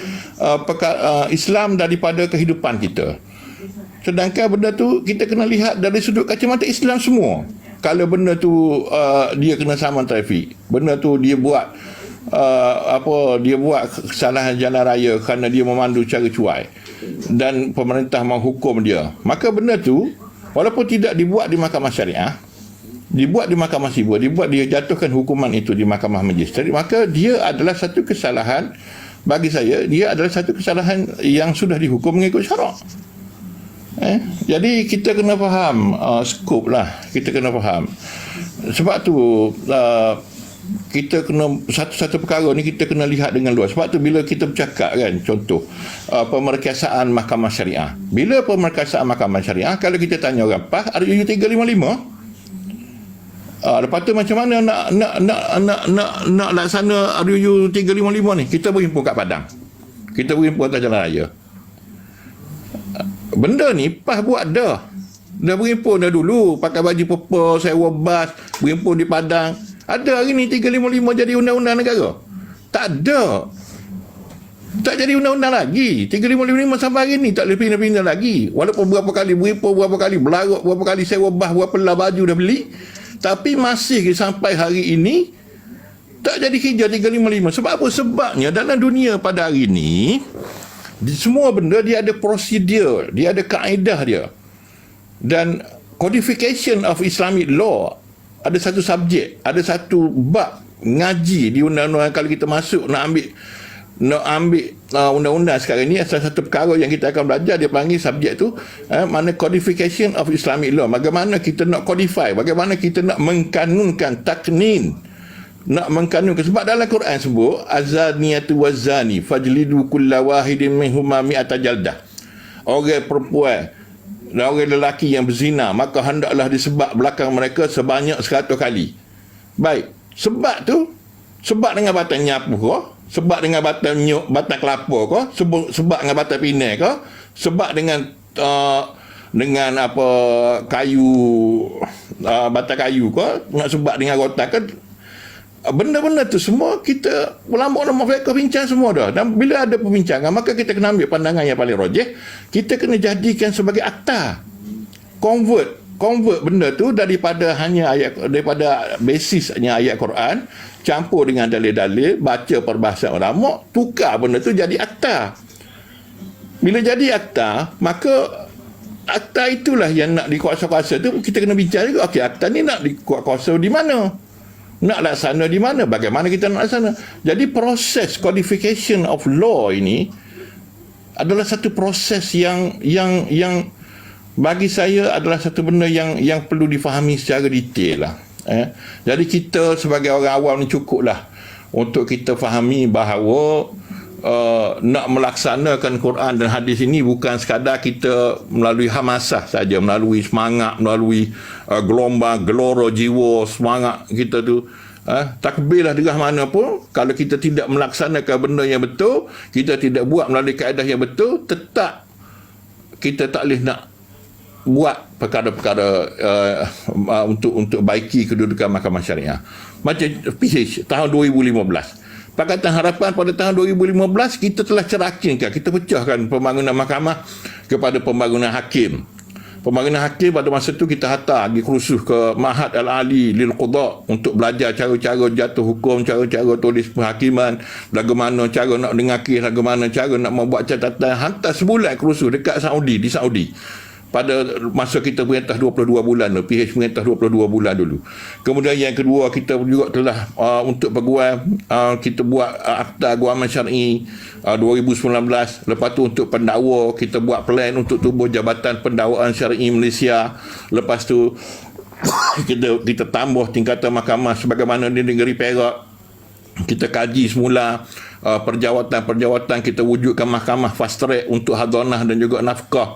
Speaker 2: Islam daripada kehidupan kita. Sedangkan benda tu kita kena lihat dari sudut kacamata Islam semua. Kalau benda tu dia kena saman trafik, benda tu dia buat dia buat kesalahan jalan raya kerana dia memandu cara cuai dan pemerintah menghukum dia, maka benda tu walaupun tidak dibuat di mahkamah syariah, dibuat di mahkamah sivil, dia jatuhkan hukuman itu di mahkamah magistrate, maka dia adalah satu kesalahan. Bagi saya dia adalah satu kesalahan yang sudah dihukum mengikut syarak. Jadi kita kena faham skop lah, kita kena faham. Sebab tu kita kena satu-satu perkara ni kita kena lihat dengan luas. Sebab tu bila kita bercakap kan, contoh pemerkasaan mahkamah syariah. Bila pemerkasaan mahkamah syariah, kalau kita tanya orang PAS RUU 355, lepas tu macam mana nak laksana RUU 355 ni, kita berhimpun kat Padang, kita berhimpun atas jalan raya. Benda ni PAS buat dah berhimpun dah dulu, pakai baju purple, sewa bas, berhimpun di Padang. Ada hari ni 355 jadi undang-undang negara? Tak ada. Tak jadi undang-undang lagi. 355 sampai hari ni tak boleh pindah-pindah lagi. Walaupun berapa kali berhimpun, berapa kali berlarut, berapa kali sewa bas, berapa lah baju dah beli, tapi masih sampai hari ini Tak jadi hijrah 355. Sebab apa? Sebabnya dalam dunia pada hari ini, semua benda dia ada prosedur, dia ada kaedah dia. Dan codification of Islamic law, ada satu subjek, ada satu bab ngaji di undang-undang. Kalau kita masuk nak ambil undang-undang sekarang ni, salah satu perkara yang kita akan belajar, dia panggil subjek tu mana codification of Islamic law. Bagaimana kita nak codify, bagaimana kita nak mengkanunkan, taknin, nak mengkanunkan. Sebab dalam Quran sebut azaniyatu wazani fajlidu kulla wahidin minhuma mi'ata jaldah. Orang perempuan dan orang lelaki yang berzina, maka hendaklah disebab belakang mereka sebanyak 100 kali. Baik, sebab tu sebab dengan batang nyapu ke, sebab dengan batang nyuk, batang kelapa ke, sebab dengan batang pinai ke, sebab dengan apa kayu, batang kayu ke, nak sebab dengan rotan ke, benda-benda tu semua kita ulama-ulama fiqh bincang semua dah. Dan bila ada perbincangan, maka kita kena ambil pandangan yang paling rajih. Kita kena jadikan sebagai akta, convert benda tu daripada daripada basisnya ayat Quran, campur dengan dalil-dalil, baca perbahasan ulama, tukar benda tu jadi akta. Bila jadi akta, maka akta itulah yang nak dikuasa-kuasa tu. Kita kena bincang juga, okey, akta ni nak dikuasa di mana, nak laksana di mana, bagaimana kita nak laksana. Jadi proses codification of law ini adalah satu proses yang bagi saya adalah satu benda yang perlu difahami secara detail lah. Jadi kita sebagai orang awam ni cukuplah untuk kita fahami bahawa nak melaksanakan Quran dan hadis ini bukan sekadar kita melalui hamasah saja, melalui semangat, melalui gelombang gelora jiwa, semangat kita tu, takbirlah derah mana pun, kalau kita tidak melaksanakan benda yang betul, kita tidak buat melalui kaedah yang betul, tetap kita tak boleh nak buat perkara-perkara untuk baiki kedudukan mahkamah syariah. Macam PH tahun 2015, Pakatan Harapan pada tahun 2015 kita telah cerakinkan, kita pecahkan pembangunan mahkamah kepada pembangunan hakim. Pembangunan hakim pada masa itu kita hantar pergi kerusuh ke Ma'had Al-Ali Lil Qudha untuk belajar cara-cara jatuh hukum, cara-cara tulis penghakiman, bagaimana cara nak dengar kes, bagaimana cara nak membuat catatan. Hantar sebulan kerusuh dekat Saudi, di Saudi. Pada masa kita perintah 22 bulan dulu, PH perintah 22 bulan dulu. Kemudian yang kedua, kita juga telah untuk peguam, kita buat akta guaman syar'i 2019. Lepas tu untuk pendakwa, kita buat plan untuk tubuh Jabatan Pendakwaan Syar'i Malaysia. Lepas tu kita tambah tingkatan mahkamah sebagaimana di negeri Perak. Kita kaji semula perjawatan-perjawatan, kita wujudkan mahkamah fast track untuk hadanah dan juga nafkah.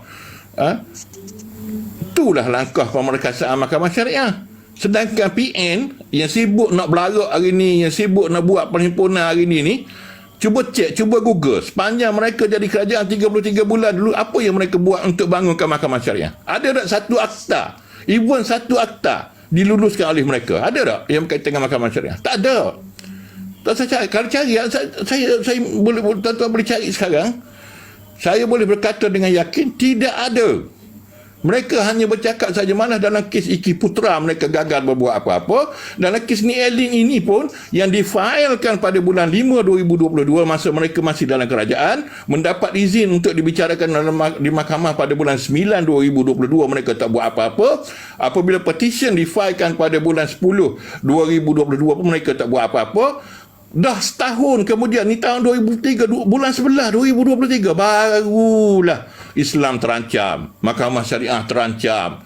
Speaker 2: Itulah langkah pemerkasaan mahkamah syariah. Sedangkan PN yang sibuk nak belarak hari ni, yang sibuk nak buat perhimpunan hari ni, cuba cek, cuba Google sepanjang mereka jadi kerajaan 33 bulan dulu, apa yang mereka buat untuk bangunkan mahkamah syariah. Ada tak satu akta, even satu akta diluluskan oleh mereka? Ada tak yang berkaitan dengan mahkamah syariah? Tak ada. Tak, saya cari. Kalau cari, saya boleh, tuan-tuan boleh cari sekarang. Saya boleh berkata dengan yakin tidak ada. Mereka hanya bercakap saja, mana dalam kes Iki Putra mereka gagal berbuat apa-apa. Dalam kes Ni Elin ini pun yang difailkan pada bulan 5 2022, masa mereka masih dalam kerajaan, mendapat izin untuk dibicarakan di mahkamah pada bulan 9 2022, mereka tak buat apa-apa. Apabila petition difailkan pada bulan 10 2022 pun mereka tak buat apa-apa. Dah setahun kemudian, ni tahun 2003, bulan 11 2023, barulah Islam terancam, mahkamah syariah terancam,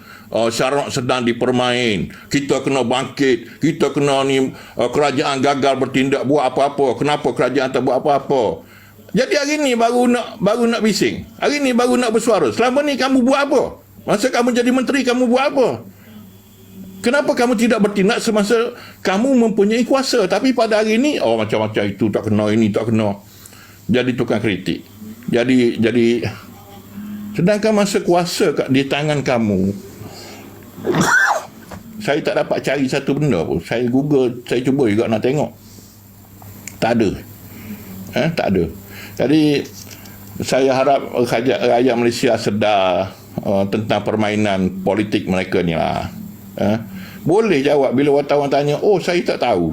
Speaker 2: syarak sedang dipermain, kita kena bangkit, kita kena ni, kerajaan gagal bertindak buat apa-apa. Kenapa kerajaan tak buat apa-apa? Jadi hari ni baru nak bising, hari ni baru nak bersuara. Selama ni kamu buat apa? Masa kamu jadi menteri, kamu buat apa? Kenapa kamu tidak bertindak semasa kamu mempunyai kuasa? Tapi pada hari ini, macam-macam itu tak kena, ini tak kena. Jadi tukang kritik. Jadi sedangkan masa kuasa di tangan kamu, saya tak dapat cari satu benda pun. Saya Google, saya cuba juga nak tengok. Tak ada. Tak ada. Jadi saya harap rakyat Malaysia sedar tentang permainan politik mereka ni lah. Boleh jawab bila wartawan tanya, saya tak tahu.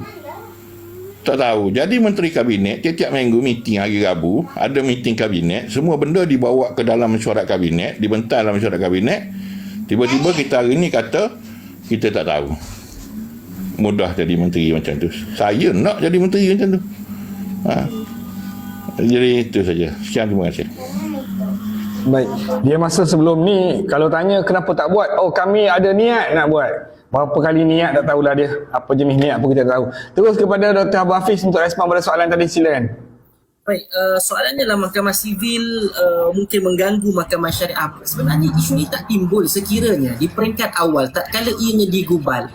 Speaker 2: Tak tahu. Jadi Menteri Kabinet tiap-tiap minggu meeting hari Rabu, ada meeting Kabinet, semua benda dibawa ke dalam mesyuarat Kabinet, dibentang dalam mesyuarat Kabinet. Tiba-tiba kita hari ni kata kita tak tahu. Mudah jadi menteri macam tu. Saya nak jadi menteri macam tu. Jadi itu saja. Sekian, terima kasih.
Speaker 1: Baik. Dia masa sebelum ni kalau tanya kenapa tak buat, oh kami ada niat nak buat. Berapa kali niat tak tahulah dia. Apa jenis niat pun kita tak tahu. Terus kepada Dr. Abang Hafiz untuk respon pada soalan tadi, silakan.
Speaker 3: Baik, soalannya lah mahkamah sivil mungkin mengganggu mahkamah syariah. Sebenarnya isu ini tak timbul sekiranya di peringkat awal tak kala ianya digubal.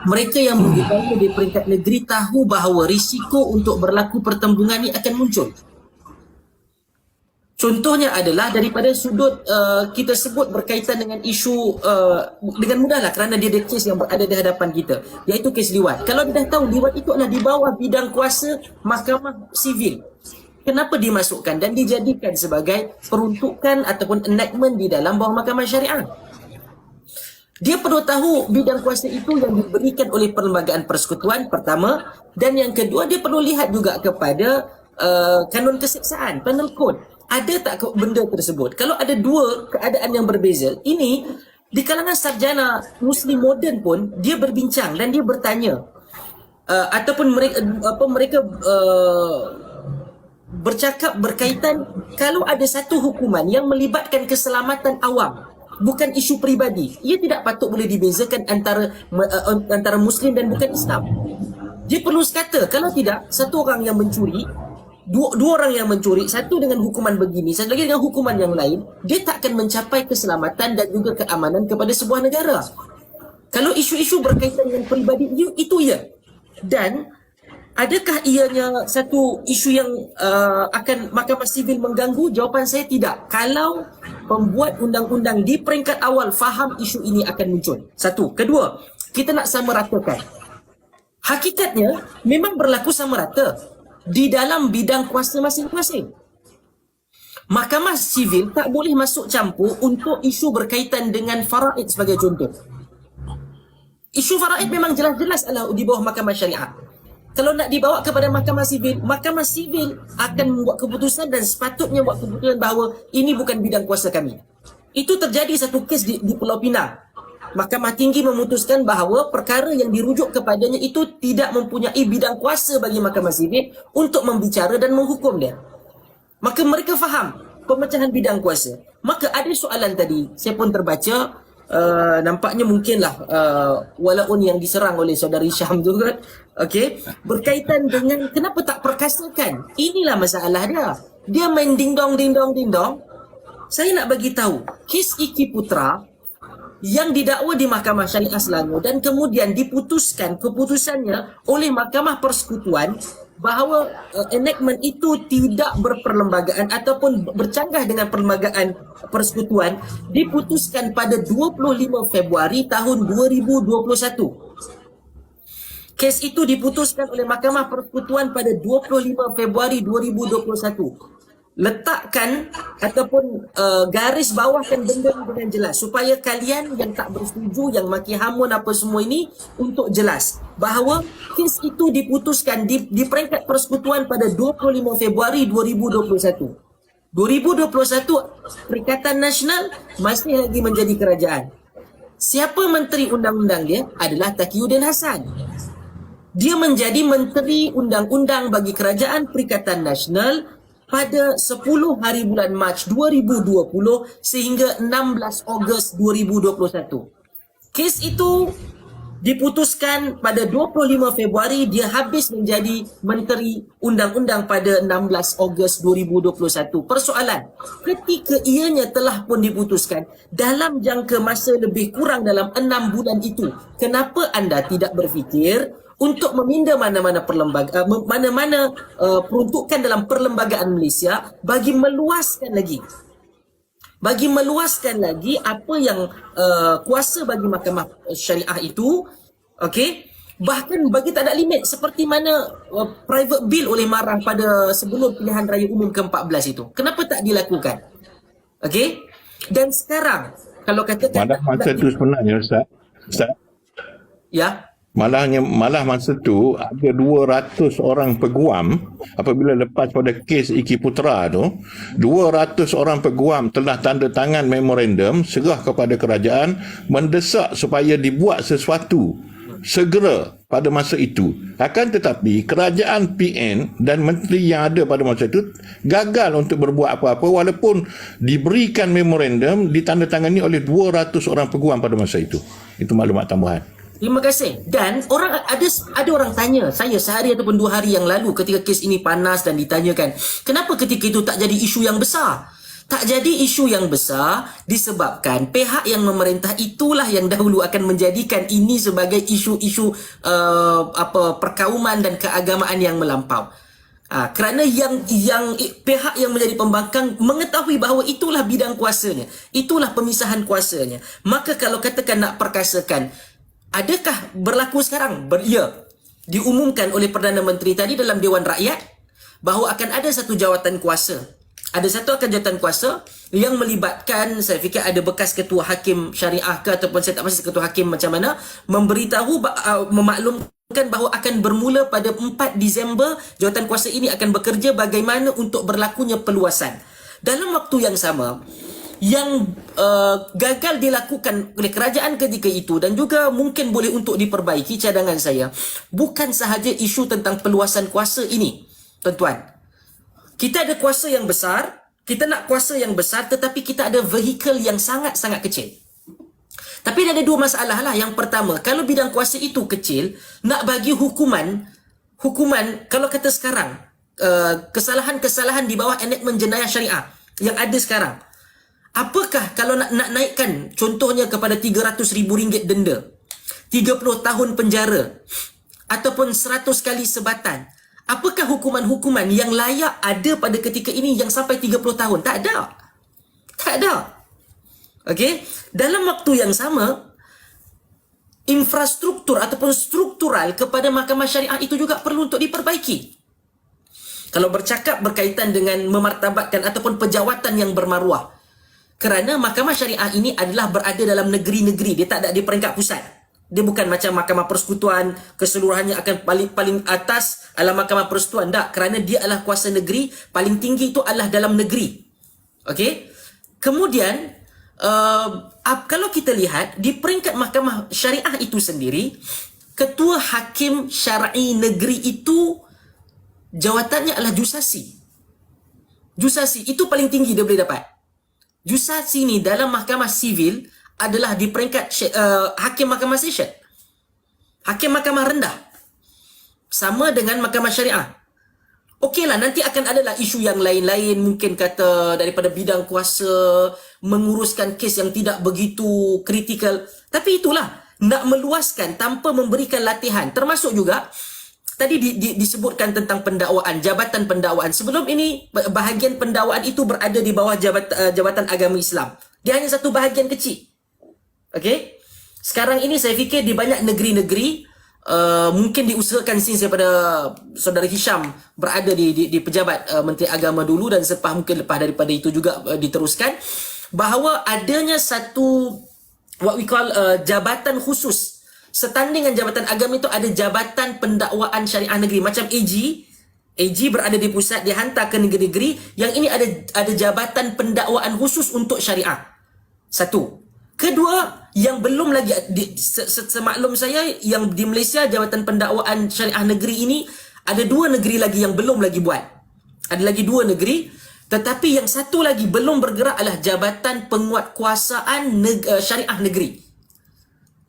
Speaker 3: Mereka yang menggubalnya di peringkat negeri tahu bahawa risiko untuk berlaku pertembungan ini akan muncul. Contohnya adalah daripada sudut kita sebut berkaitan dengan isu dengan mudahlah kerana dia ada kes yang ada di hadapan kita, iaitu kes liwat. Kalau dia dah tahu liwat itu adalah di bawah bidang kuasa mahkamah sivil, kenapa dimasukkan dan dijadikan sebagai peruntukan ataupun enactment di dalam bawah mahkamah syariah? Dia perlu tahu bidang kuasa itu yang diberikan oleh perlembagaan persekutuan pertama, dan yang kedua dia perlu lihat juga kepada kanun keseksaan, penal code. Ada tak benda tersebut? Kalau ada dua keadaan yang berbeza, ini di kalangan sarjana Muslim moden pun dia berbincang dan dia bertanya ataupun mereka bercakap berkaitan kalau ada satu hukuman yang melibatkan keselamatan awam, bukan isu peribadi, ia tidak patut boleh dibezakan antara Muslim dan bukan Islam. Dia perlu kata kalau tidak, satu orang yang mencuri, dua orang yang mencuri, satu dengan hukuman begini, satu lagi dengan hukuman yang lain, dia tak akan mencapai keselamatan dan juga keamanan kepada sebuah negara. Kalau isu-isu berkaitan dengan peribadi, itu ya. Dan adakah ianya satu isu yang akan mahkamah sivil mengganggu? Jawapan saya tidak. Kalau pembuat undang-undang di peringkat awal faham isu ini akan muncul. Satu. Kedua, kita nak sama ratakan. Hakikatnya memang berlaku sama rata di dalam bidang kuasa masing-masing. Mahkamah sivil tak boleh masuk campur untuk isu berkaitan dengan faraid sebagai contoh. Isu faraid memang jelas-jelas adalah di bawah mahkamah syariah. Kalau nak dibawa kepada mahkamah sivil akan membuat keputusan dan sepatutnya buat keputusan bahawa ini bukan bidang kuasa kami. Itu terjadi satu kes di Pulau Pinang. Mahkamah Tinggi memutuskan bahawa perkara yang dirujuk kepadanya itu tidak mempunyai bidang kuasa bagi mahkamah sivil untuk membicara dan menghukum dia. Maka mereka faham pemecahan bidang kuasa. Maka ada soalan tadi, saya pun terbaca, nampaknya mungkinlah walaupun yang diserang oleh saudari Syam tu kan, okey, berkaitan dengan kenapa tak perkasakan. Inilah masalah dia. Dia main ding-dong. Saya nak bagi tahu, kes Iki Putra yang didakwa di Mahkamah Syariah Selangor dan kemudian diputuskan keputusannya oleh Mahkamah Persekutuan bahawa enactment itu tidak berperlembagaan ataupun bercanggah dengan perlembagaan persekutuan, diputuskan pada 25 Februari tahun 2021. Kes itu diputuskan oleh Mahkamah Persekutuan pada 25 Februari 2021. Letakkan ataupun garis bawahkan benda dengan jelas supaya kalian yang tak bersetuju, yang maki hamun apa semua ini, untuk jelas bahawa kes itu diputuskan di peringkat persekutuan pada 25 Februari 2021. 2021 Perikatan Nasional masih lagi menjadi kerajaan. Siapa menteri undang-undang dia? Adalah Taqiyuddin Hasan. Dia menjadi menteri undang-undang bagi kerajaan Perikatan Nasional pada 10 hari bulan Mac 2020 sehingga 16 Ogos 2021. Kes itu diputuskan pada 25 Februari, dia habis menjadi Menteri Undang-Undang pada 16 Ogos 2021. Persoalan, ketika ianya telah pun diputuskan dalam jangka masa lebih kurang dalam 6 bulan itu, kenapa anda tidak berfikir untuk meminda mana-mana peruntukan dalam perlembagaan Malaysia bagi meluaskan lagi apa yang kuasa bagi mahkamah syariah itu, okey, bahkan bagi tak ada limit seperti mana private bill oleh marah pada sebelum pilihan raya umum ke-14 itu. Kenapa tak dilakukan? Okey, dan sekarang kalau katakan
Speaker 2: Pada masa itu sebenarnya Ustaz,
Speaker 3: ya,
Speaker 2: Malah masa tu ada 200 orang peguam apabila lepas pada kes Iki Putra tu, 200 orang peguam telah tanda tangan memorandum serah kepada kerajaan mendesak supaya dibuat sesuatu segera pada masa itu. Akan tetapi kerajaan PN dan menteri yang ada pada masa itu gagal untuk berbuat apa-apa walaupun diberikan memorandum ditandatangani oleh 200 orang peguam pada masa itu. Itu maklumat tambahan.
Speaker 3: Terima kasih. Dan ada orang tanya saya sehari ataupun 2 hari yang lalu ketika kes ini panas dan ditanyakan, kenapa ketika itu tak jadi isu yang besar? Tak jadi isu yang besar disebabkan pihak yang memerintah itulah yang dahulu akan menjadikan ini sebagai isu-isu perkauman dan keagamaan yang melampau. Kerana yang pihak yang menjadi pembangkang mengetahui bahawa itulah bidang kuasanya, itulah pemisahan kuasanya. Maka kalau katakan nak perkasakan, adakah berlaku sekarang? Ya, diumumkan oleh Perdana Menteri tadi dalam Dewan Rakyat bahawa akan ada satu jawatan kuasa. Ada satu jawatan kuasa yang melibatkan, saya fikir ada bekas ketua hakim syariah ke ataupun saya tak pasti ketua hakim macam mana, memberitahu, memaklumkan bahawa akan bermula pada 4 Disember jawatan kuasa ini akan bekerja bagaimana untuk berlakunya peluasan. Dalam waktu yang sama, yang gagal dilakukan oleh kerajaan ketika itu dan juga mungkin boleh untuk diperbaiki, cadangan saya, bukan sahaja isu tentang peluasan kuasa ini, tuan-tuan. Kita ada kuasa yang besar, kita nak kuasa yang besar, tetapi kita ada vehikel yang sangat-sangat kecil. Tapi ada 2 masalah lah. Yang pertama, kalau bidang kuasa itu kecil, nak bagi hukuman kalau kata sekarang, kesalahan-kesalahan di bawah enactment jenayah syariah yang ada sekarang, apakah kalau nak naikkan contohnya kepada RM300,000 denda, 30 tahun penjara ataupun 100 kali sebatan, apakah hukuman-hukuman yang layak ada pada ketika ini yang sampai 30 tahun? Tak ada. Tak ada. Okey? Dalam waktu yang sama, infrastruktur ataupun struktural kepada mahkamah syariah itu juga perlu untuk diperbaiki. Kalau bercakap berkaitan dengan memartabatkan ataupun pejawatan yang bermaruah, kerana mahkamah syariah ini adalah berada dalam negeri-negeri, dia tak ada di peringkat pusat. Dia bukan macam mahkamah persekutuan keseluruhannya akan paling atas adalah mahkamah persekutuan. Tak, kerana dia adalah kuasa negeri, paling tinggi itu adalah dalam negeri. Okey? Kemudian kalau kita lihat di peringkat mahkamah syariah itu sendiri, ketua hakim syar'i negeri itu jawatannya adalah jusasi. Jusasi itu paling tinggi dia boleh dapat. Jusasi ni dalam mahkamah sivil adalah di peringkat hakim mahkamah session, hakim mahkamah rendah, sama dengan mahkamah syariah. Okeylah, nanti akan adalah isu yang lain-lain, mungkin kata daripada bidang kuasa menguruskan kes yang tidak begitu kritikal. Tapi itulah, nak meluaskan tanpa memberikan latihan. Termasuk juga tadi disebutkan tentang pendakwaan, jabatan pendakwaan. Sebelum ini bahagian pendakwaan itu berada di bawah Jabatan Agama Islam. Dia hanya satu bahagian kecil. Okey? Sekarang ini saya fikir di banyak negeri-negeri mungkin diusahakan since daripada saudara Hisham berada di pejabat Menteri Agama dulu dan mungkin lepas daripada itu juga diteruskan, bahawa adanya satu what we call jabatan khusus. Setandingan jabatan agama itu ada jabatan pendakwaan syariah negeri macam AG berada di pusat, dia hantar ke negeri-negeri. Yang ini ada jabatan pendakwaan khusus untuk syariah. Satu. Kedua, yang belum lagi, semaklum saya, yang di Malaysia jabatan pendakwaan syariah negeri ini ada 2 negeri lagi yang belum lagi buat. Ada lagi 2 negeri, tetapi yang satu lagi belum bergerak adalah jabatan penguatkuasaan syariah negeri.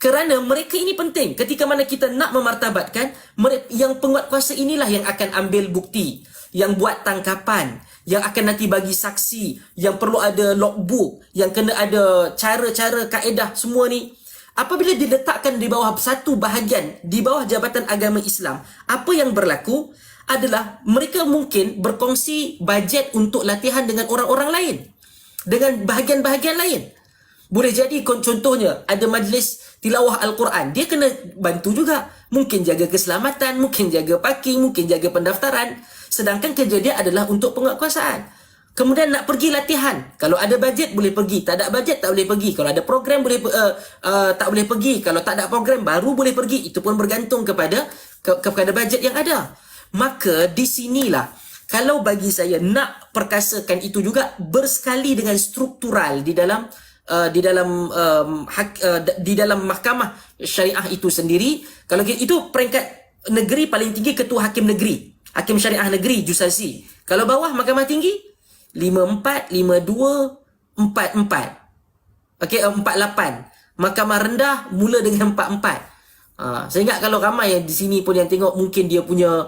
Speaker 3: Kerana mereka ini penting. Ketika mana kita nak memartabatkan, yang penguatkuasa inilah yang akan ambil bukti, yang buat tangkapan, yang akan nanti bagi saksi, yang perlu ada logbook, yang kena ada cara-cara, kaedah, semua ni. Apabila diletakkan di bawah satu bahagian, di bawah Jabatan Agama Islam, apa yang berlaku adalah mereka mungkin berkongsi bajet untuk latihan dengan orang-orang lain, dengan bahagian-bahagian lain. Boleh jadi contohnya ada majlis tilawah Al-Quran, dia kena bantu juga. Mungkin jaga keselamatan, mungkin jaga parking, mungkin jaga pendaftaran. Sedangkan kerja dia adalah untuk penguatkuasaan. Kemudian nak pergi latihan. Kalau ada bajet boleh pergi. Tak ada bajet tak boleh pergi. Kalau ada program boleh tak boleh pergi. Kalau tak ada program baru boleh pergi. Itu pun bergantung kepada kepada bajet yang ada. Maka di sinilah kalau bagi saya nak perkasakan itu juga bersekali dengan struktural di dalam di dalam mahkamah syariah itu sendiri. Kalau itu peringkat negeri paling tinggi ketua hakim negeri, hakim syariah negeri Jusasi. Kalau bawah mahkamah tinggi 54, 52, 44. Okey, 48. Mahkamah rendah mula dengan 44. Saya ingat kalau ramai yang di sini pun yang tengok mungkin dia punya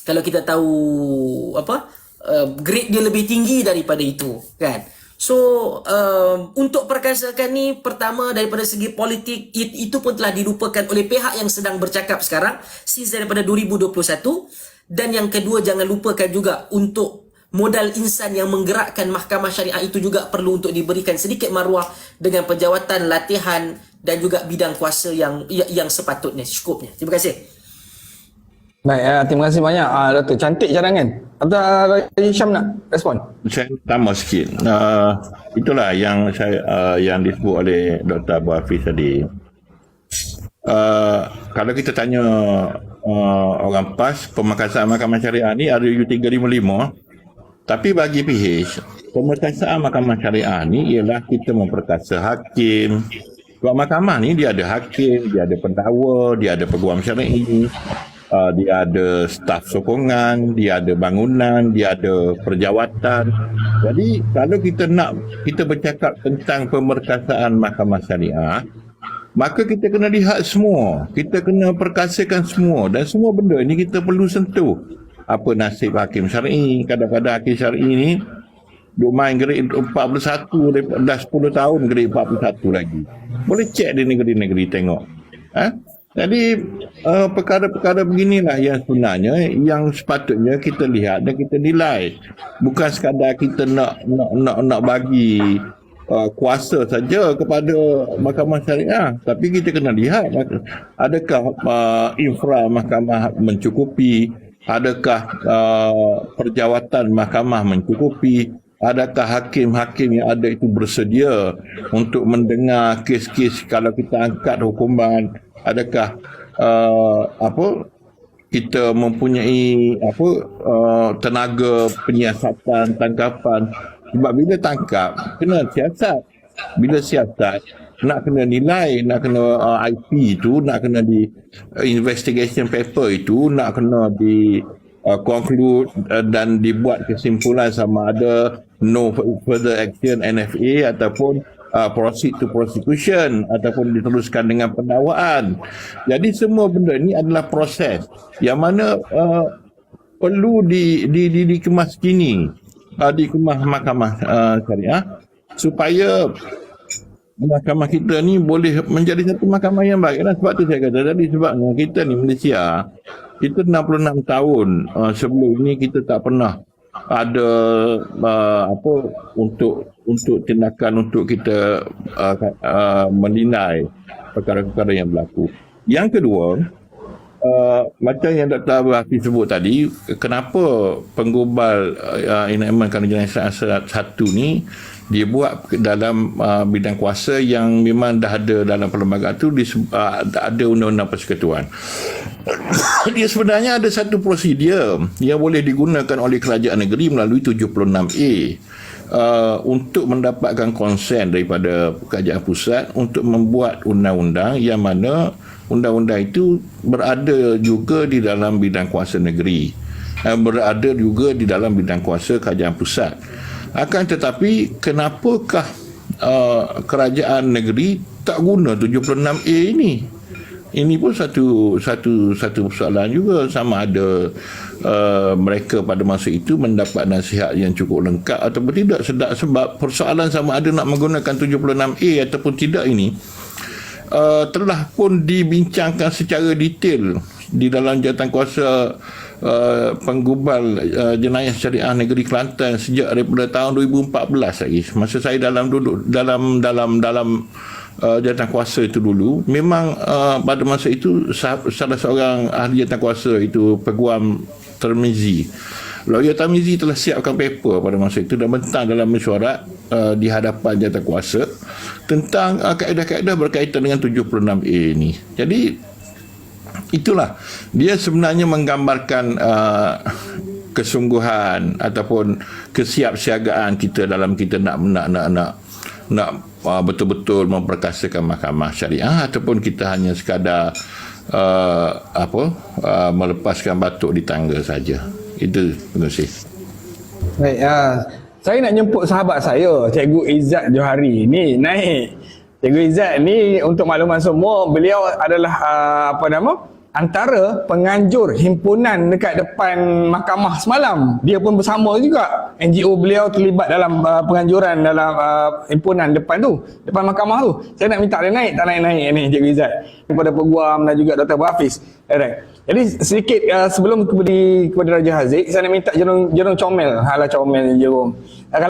Speaker 3: kalau kita tahu grade dia lebih tinggi daripada itu, kan? So untuk perkasakan ni, pertama daripada segi politik itu pun telah dilupakan oleh pihak yang sedang bercakap sekarang since daripada 2021. Dan yang kedua, jangan lupakan juga untuk modal insan yang menggerakkan mahkamah syariah itu juga perlu untuk diberikan sedikit maruah dengan penjawatan, latihan dan juga bidang kuasa yang sepatutnya, cukupnya. Terima kasih.
Speaker 1: Baik, terima kasih banyak Datuk. Cantik cadangan. Abang Hisham nak respon?
Speaker 2: Saya tambah sikit. Itulah yang yang disebut oleh Dr. Abu Hafiz tadi. Kalau kita tanya orang PAS, pemerkasaan mahkamah syariah ni ada U355, tapi bagi PH, pemerkasaan mahkamah syariah ni ialah kita memperkasa hakim. Sebab mahkamah ni dia ada hakim, dia ada pendakwa, dia ada peguam syar'i, dia ada staf sokongan, dia ada bangunan, dia ada perjawatan. Jadi kalau kita bercakap tentang pemerkasaan mahkamah syariah, maka kita kena lihat semua. Kita kena perkasakan semua. Dan semua benda ni kita perlu sentuh. Apa nasib hakim syar'i. Kadang-kadang hakim syar'i ni duk main grade 41, dah 10 tahun grade 41 lagi. Boleh cek di negeri-negeri tengok. Jadi perkara-perkara beginilah yang sebenarnya yang sepatutnya kita lihat dan kita nilai. Bukan sekadar kita nak bagi kuasa saja kepada mahkamah syariah, tapi kita kena lihat adakah infra mahkamah mencukupi, adakah perjawatan mahkamah mencukupi, adakah hakim-hakim yang ada itu bersedia untuk mendengar kes-kes kalau kita angkat hukuman, adakah kita mempunyai tenaga penyiasatan, tangkapan. Sebab bila tangkap, kena siasat. Bila siasat, nak kena nilai, nak kena IP itu, nak kena di investigation paper itu, nak kena di conclude dan dibuat kesimpulan sama ada no further action NFA ataupun proceed to prosecution ataupun diteruskan dengan pendakwaan. Jadi semua benda ni adalah proses yang mana perlu dikemas kini. Dikemas mahkamah syariah supaya mahkamah kita ni boleh menjadi satu mahkamah yang baik. Sebab tu saya kata tadi, sebabnya kita ni Malaysia, kita 66 tahun sebelum ini kita tak pernah ada untuk tindakan untuk kita menilai perkara-perkara yang berlaku. Yang kedua, macam yang Dr. Abu Hafiz sebut tadi, kenapa penggubal enactment Kanun Jenayah 1 ni dibuat dalam bidang kuasa yang memang dah ada dalam perlembagaan tu, ada undang-undang persekutuan. Dia sebenarnya ada satu prosedur yang boleh digunakan oleh kerajaan negeri melalui 76A untuk mendapatkan konsen daripada kerajaan pusat untuk membuat undang-undang yang mana undang-undang itu berada juga di dalam bidang kuasa negeri, berada juga di dalam bidang kuasa kerajaan pusat. Akan tetapi kenapakah kerajaan negeri tak guna 76A ini? Ini pun satu persoalan juga, sama ada mereka pada masa itu mendapat nasihat yang cukup lengkap ataupun tidak. Sebab persoalan sama ada nak menggunakan 76A ataupun tidak ini telah pun dibincangkan secara detail di dalam Jawatankuasa Penggubal Jenayah Syariah Negeri Kelantan sejak daripada tahun 2014 lagi. Masa saya duduk dalam Jawatankuasa itu dulu, memang pada masa itu salah seorang ahli Jawatankuasa itu Peguam Termizi Lawyer Tamizi telah siapkan paper pada masa itu dan bentang dalam mesyuarat di hadapan jawatankuasa tentang kaedah-kaedah berkaitan dengan 76A ni. Jadi itulah dia sebenarnya menggambarkan kesungguhan ataupun kesiapsiagaan kita dalam kita nak betul-betul memperkasakan mahkamah syariah, ataupun kita hanya sekadar melepaskan batuk di tangga saja. Itu pengurusi.
Speaker 1: Baik, saya nak jemput sahabat saya, Cikgu Izzat Johari ni naik. Cikgu Izzat ni untuk makluman semua, beliau adalah antara penganjur himpunan dekat depan mahkamah semalam. Dia pun bersama juga. NGO beliau terlibat dalam penganjuran dalam himpunan depan tu, depan mahkamah tu. Saya nak minta dia naik, tak naik-naik ni Cikgu Izzat. Kepada Peguam dan juga Dr. Hafiz. Jadi sedikit sebelum kepada Raja Haziq, saya nak minta Jerung comel, hala comel Jerung.